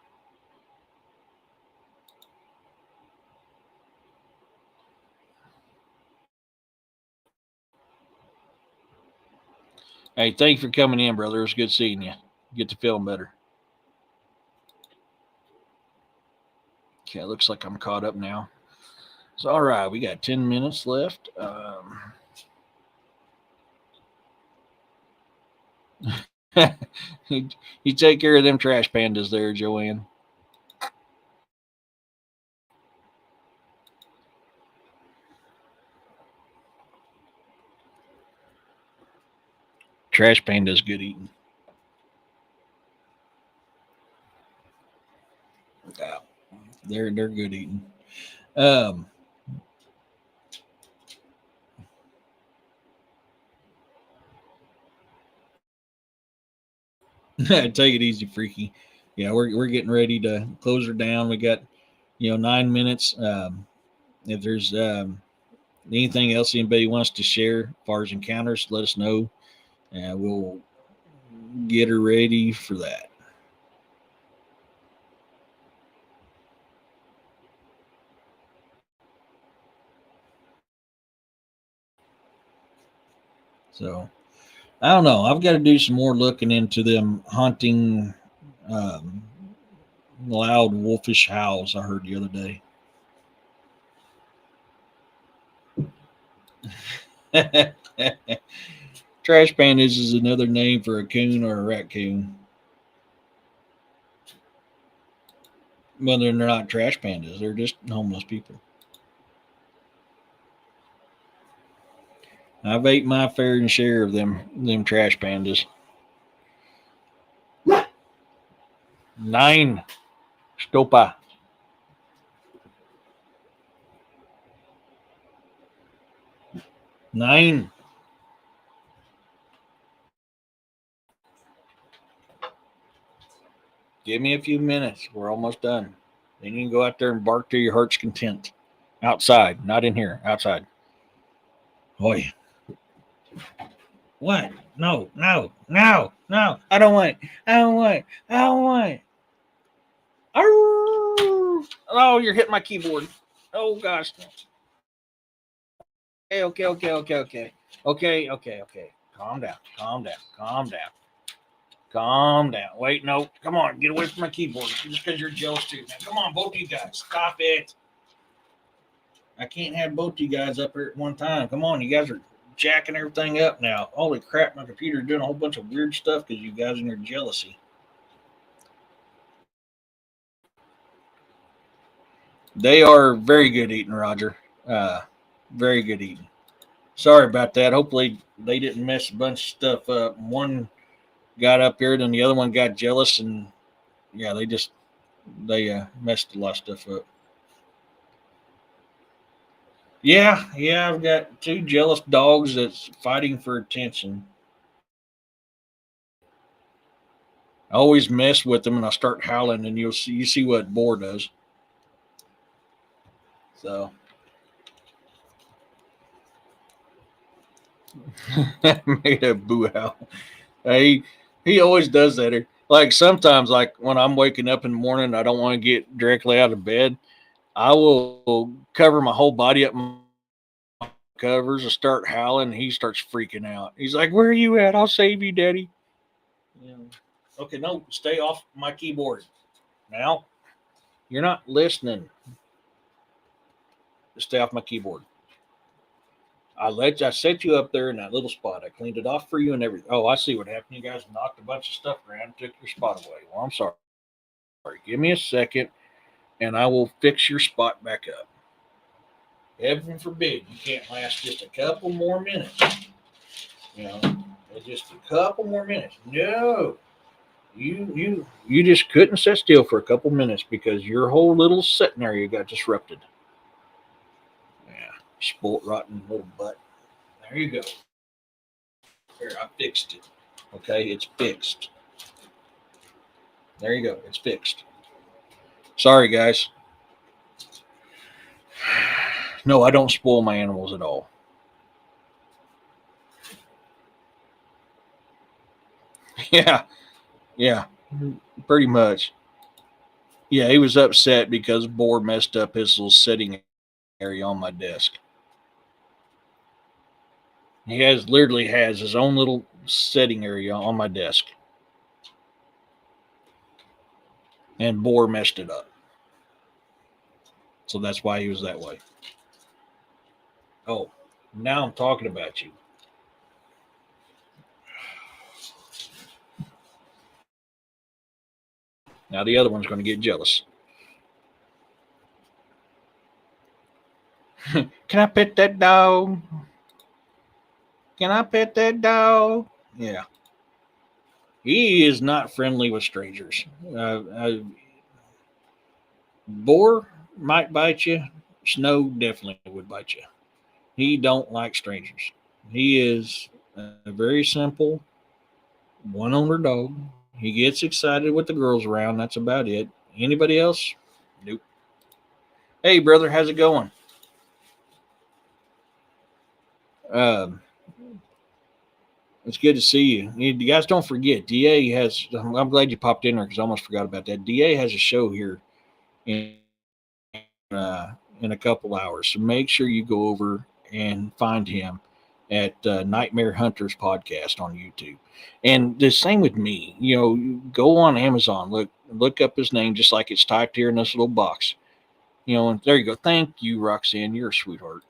Hey, thank you for coming in, brother. It was good seeing you. Get to feeling better. Okay, looks like I'm caught up now. It's all right. We got 10 minutes left. You take care of them trash pandas there, Joanne. Trash panda's good eating. Yeah, they're good eating. Um, take it easy, freaky. Yeah, we're getting ready to close her down. We got 9 minutes. If there's anything else anybody wants to share as far as encounters, let us know, and we'll get her ready for that. So I don't know. I've got to do some more looking into them haunting um, loud wolfish howls I heard the other day. Trash pandas is another name for a coon or a raccoon. Well, they're not trash pandas. They're just homeless people. I've ate my fair share of them trash pandas. 9 stopa. 9. Give me a few minutes. We're almost done. Then you can go out there and bark to your heart's content. Outside, not in here. Outside. Oi. What? No, no, no, no. I don't want it. I don't want it. I don't want it. Arr! Oh, you're hitting my keyboard. Oh, gosh. Okay. Calm down. Calm down. Calm down. Calm down. Wait, no. Come on. Get away from my keyboard. Just because you're jealous too. Now, come on, both of you guys. Stop it. I can't have both of you guys up here at one time. Come on. You guys are jacking everything up now. Holy crap. My computer's doing a whole bunch of weird stuff because you guys and your jealousy. They are very good eating, Roger. Very good eating. Sorry about that. Hopefully they didn't mess a bunch of stuff up. One got up here, then the other one got jealous, and yeah, they messed a lot of stuff up. Yeah, I've got 2 jealous dogs that's fighting for attention. I always mess with them, and I start howling, and you see what Boar does. So made a boo howl. He always does that. Like sometimes, like when I'm waking up in the morning, I don't want to get directly out of bed. I will cover my whole body up in covers and start howling. He starts freaking out. He's like, "Where are you at? I'll save you, Daddy." Yeah. Okay, no, stay off my keyboard. Now you're not listening. Just stay off my keyboard. I set you up there in that little spot. I cleaned it off for you and everything. Oh, I see what happened. You guys knocked a bunch of stuff around and took your spot away. Well, I'm sorry. Give me a second and I will fix your spot back up. Heaven forbid you can't last just a couple more minutes. You know, just a couple more minutes. No, you just couldn't sit still for a couple minutes because your whole little sitting area got disrupted. Yeah, spoilt rotten little butt. There you go. Here, I fixed it. Okay, it's fixed. There you go. It's fixed. Sorry, guys. No, I don't spoil my animals at all. Yeah, yeah, pretty much. Yeah, he was upset because Boar messed up his little sitting area on my desk. He literally has his own little sitting area on my desk, and Boar messed it up. So that's why he was that way. Oh, now I'm talking about you. Now the other one's going to get jealous. Can I pet that dog? Can I pet that dog? Yeah. He is not friendly with strangers. Boar might bite you. Snow definitely would bite you. He don't like strangers. He is a very simple one owner dog. He gets excited with the girls around. That's about it. Anybody else? Nope. Hey, brother, how's it going? Um, it's good to see you. You guys don't forget, DA has. I'm glad you popped in there because I almost forgot about that. DA has a show here in in a couple hours, so make sure you go over and find him at Nightmare Hunters podcast on YouTube. And the same with me. You know, go on Amazon, look up his name just like it's typed here in this little box. You know, and there you go. Thank you, Roxanne. You're a sweetheart.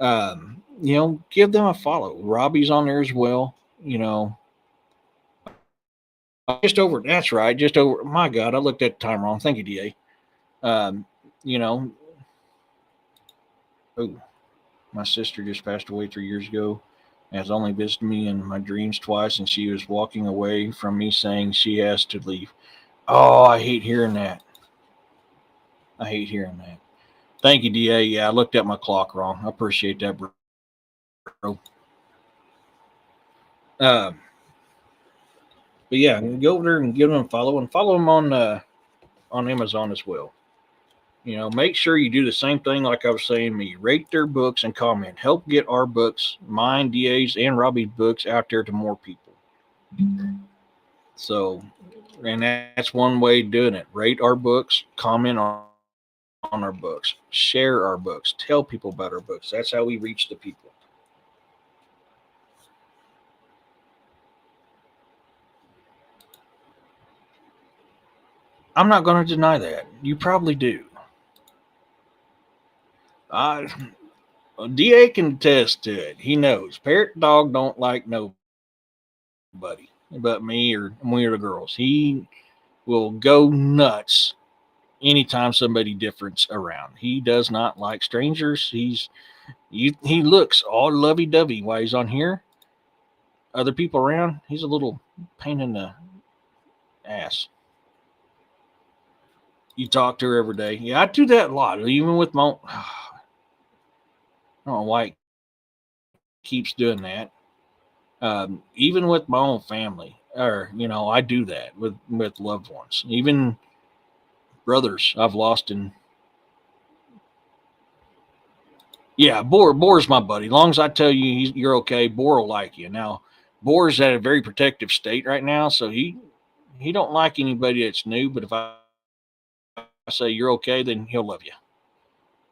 You know, give them a follow. Robbie's on there as well. You know, just over. That's right. Just over. My God, I looked at the time wrong. Thank you, Da. You know, oh, my sister just passed away 3 years ago. Has only visited me in my dreams twice, and she was walking away from me saying she has to leave. Oh, I hate hearing that. I hate hearing that. Thank you, Da. Yeah, I looked at my clock wrong. I appreciate that, bro. Uh, but yeah, go over there and give them a follow, and follow them on Amazon as well. You know, make sure you do the same thing like I was saying me. Rate their books and comment. Help get our books, mine, DA's, and Robbie's books out there to more people. So, and that's one way of doing it. Rate our books, comment on our books, share our books, tell people about our books. That's how we reach the people. I'm not going to deny that. You probably do. I DA can attest to it. He knows. Parrot dog don't like nobody but me or the girls. He will go nuts anytime somebody different's around. He does not like strangers. He looks all lovey dovey while he's on here. Other people around, he's a little pain in the ass. You talk to her every day. Yeah, I do that a lot. Even with my own, I don't know why it keeps doing that. Even with my own family, or I do that with loved ones. Even brothers I've lost in. Yeah, Boar's my buddy. As long as I tell you you're okay, Boar will like you. Now, Boar's at a very protective state right now, so he don't like anybody that's new. But if I say you're okay, then he'll love you.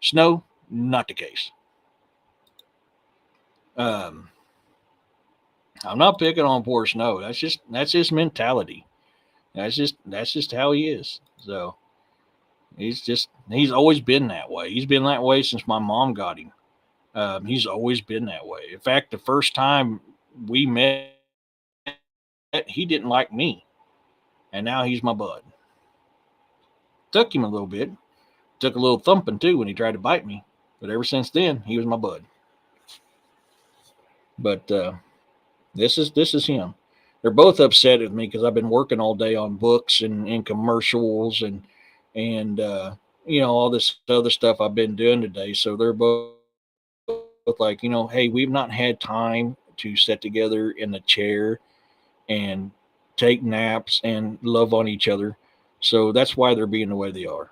Snow, not the case. Um, I'm not picking on poor Snow. That's his mentality. That's just how he is. So he's always been that way. He's been that way since my mom got him. He's always been that way. In fact, the first time we met, he didn't like me, and now he's my bud. Took him a little bit. Took a little thumping too when he tried to bite me, but ever since then, he was my bud. But this is him. They're both upset with me because I've been working all day on books and commercials and all this other stuff I've been doing today. So they're both like, hey, we've not had time to sit together in the chair and take naps and love on each other. So that's why they're being the way they are.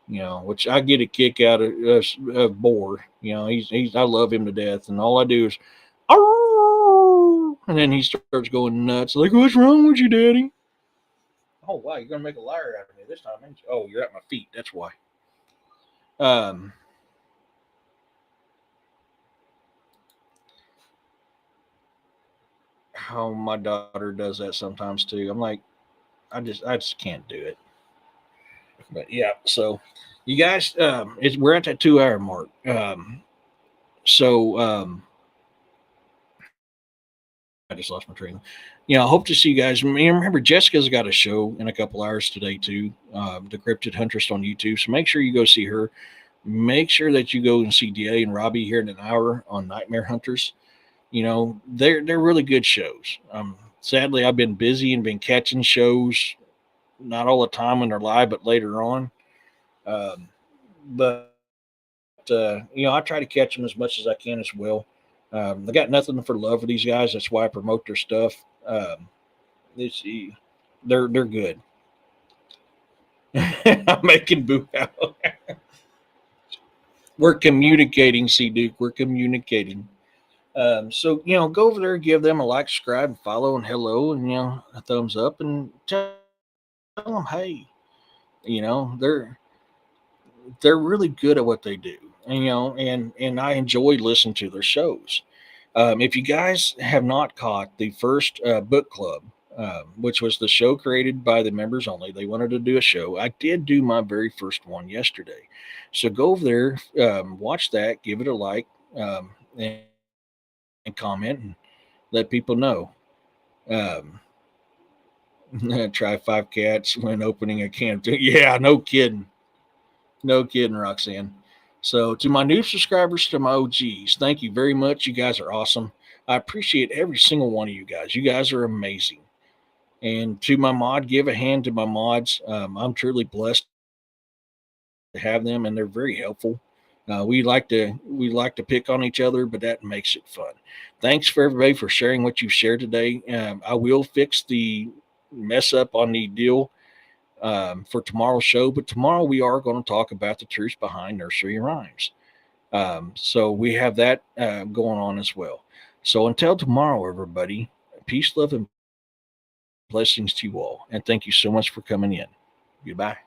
Which I get a kick out of Boar. He's I love him to death, and all I do is, and then he starts going nuts. Like, what's wrong with you, Daddy? Oh wow, you're gonna make a liar out of me this time, ain't you? Oh, you're at my feet. That's why. Um, how my daughter does that sometimes too. I'm like, I just can't do it. But yeah, so you guys, we're at that 2 hour mark. So I just lost my train. I hope to see you guys. Remember, Jessica's got a show in a couple hours today too. The Cryptid Huntress on YouTube. So make sure you go see her. Make sure that you go and see Da and Robbie here in an hour on Nightmare Hunters. They're really good shows. Sadly, I've been busy and been catching shows, not all the time when they're live, but later on. But I try to catch them as much as I can as well. I got nothing for love for these guys. That's why I promote their stuff. This they're good. I'm making boo out. We're communicating, see, Duke. We're communicating. So go over there, give them a like, subscribe, and follow, and hello, and a thumbs up, and tell them, hey, they're really good at what they do, and I enjoy listening to their shows. If you guys have not caught the first book club, which was the show created by the members only, they wanted to do a show. I did do my very first one yesterday. So go over there, watch that, give it a like, and comment, and let people know. Um, try five cats when opening a can. Yeah, no kidding. No kidding, Roxanne. So, to my new subscribers, to my OGs, thank you very much. You guys are awesome. I appreciate every single one of you guys. You guys are amazing. And to my mod, give a hand to my mods. I'm truly blessed to have them, and they're very helpful. We like to pick on each other, but that makes it fun. Thanks for everybody for sharing what you've shared today. I will fix the mess up on the deal for tomorrow's show, but tomorrow we are going to talk about the truths behind nursery rhymes. So we have that going on as well. So until tomorrow, everybody, peace, love, and blessings to you all. And thank you so much for coming in. Goodbye.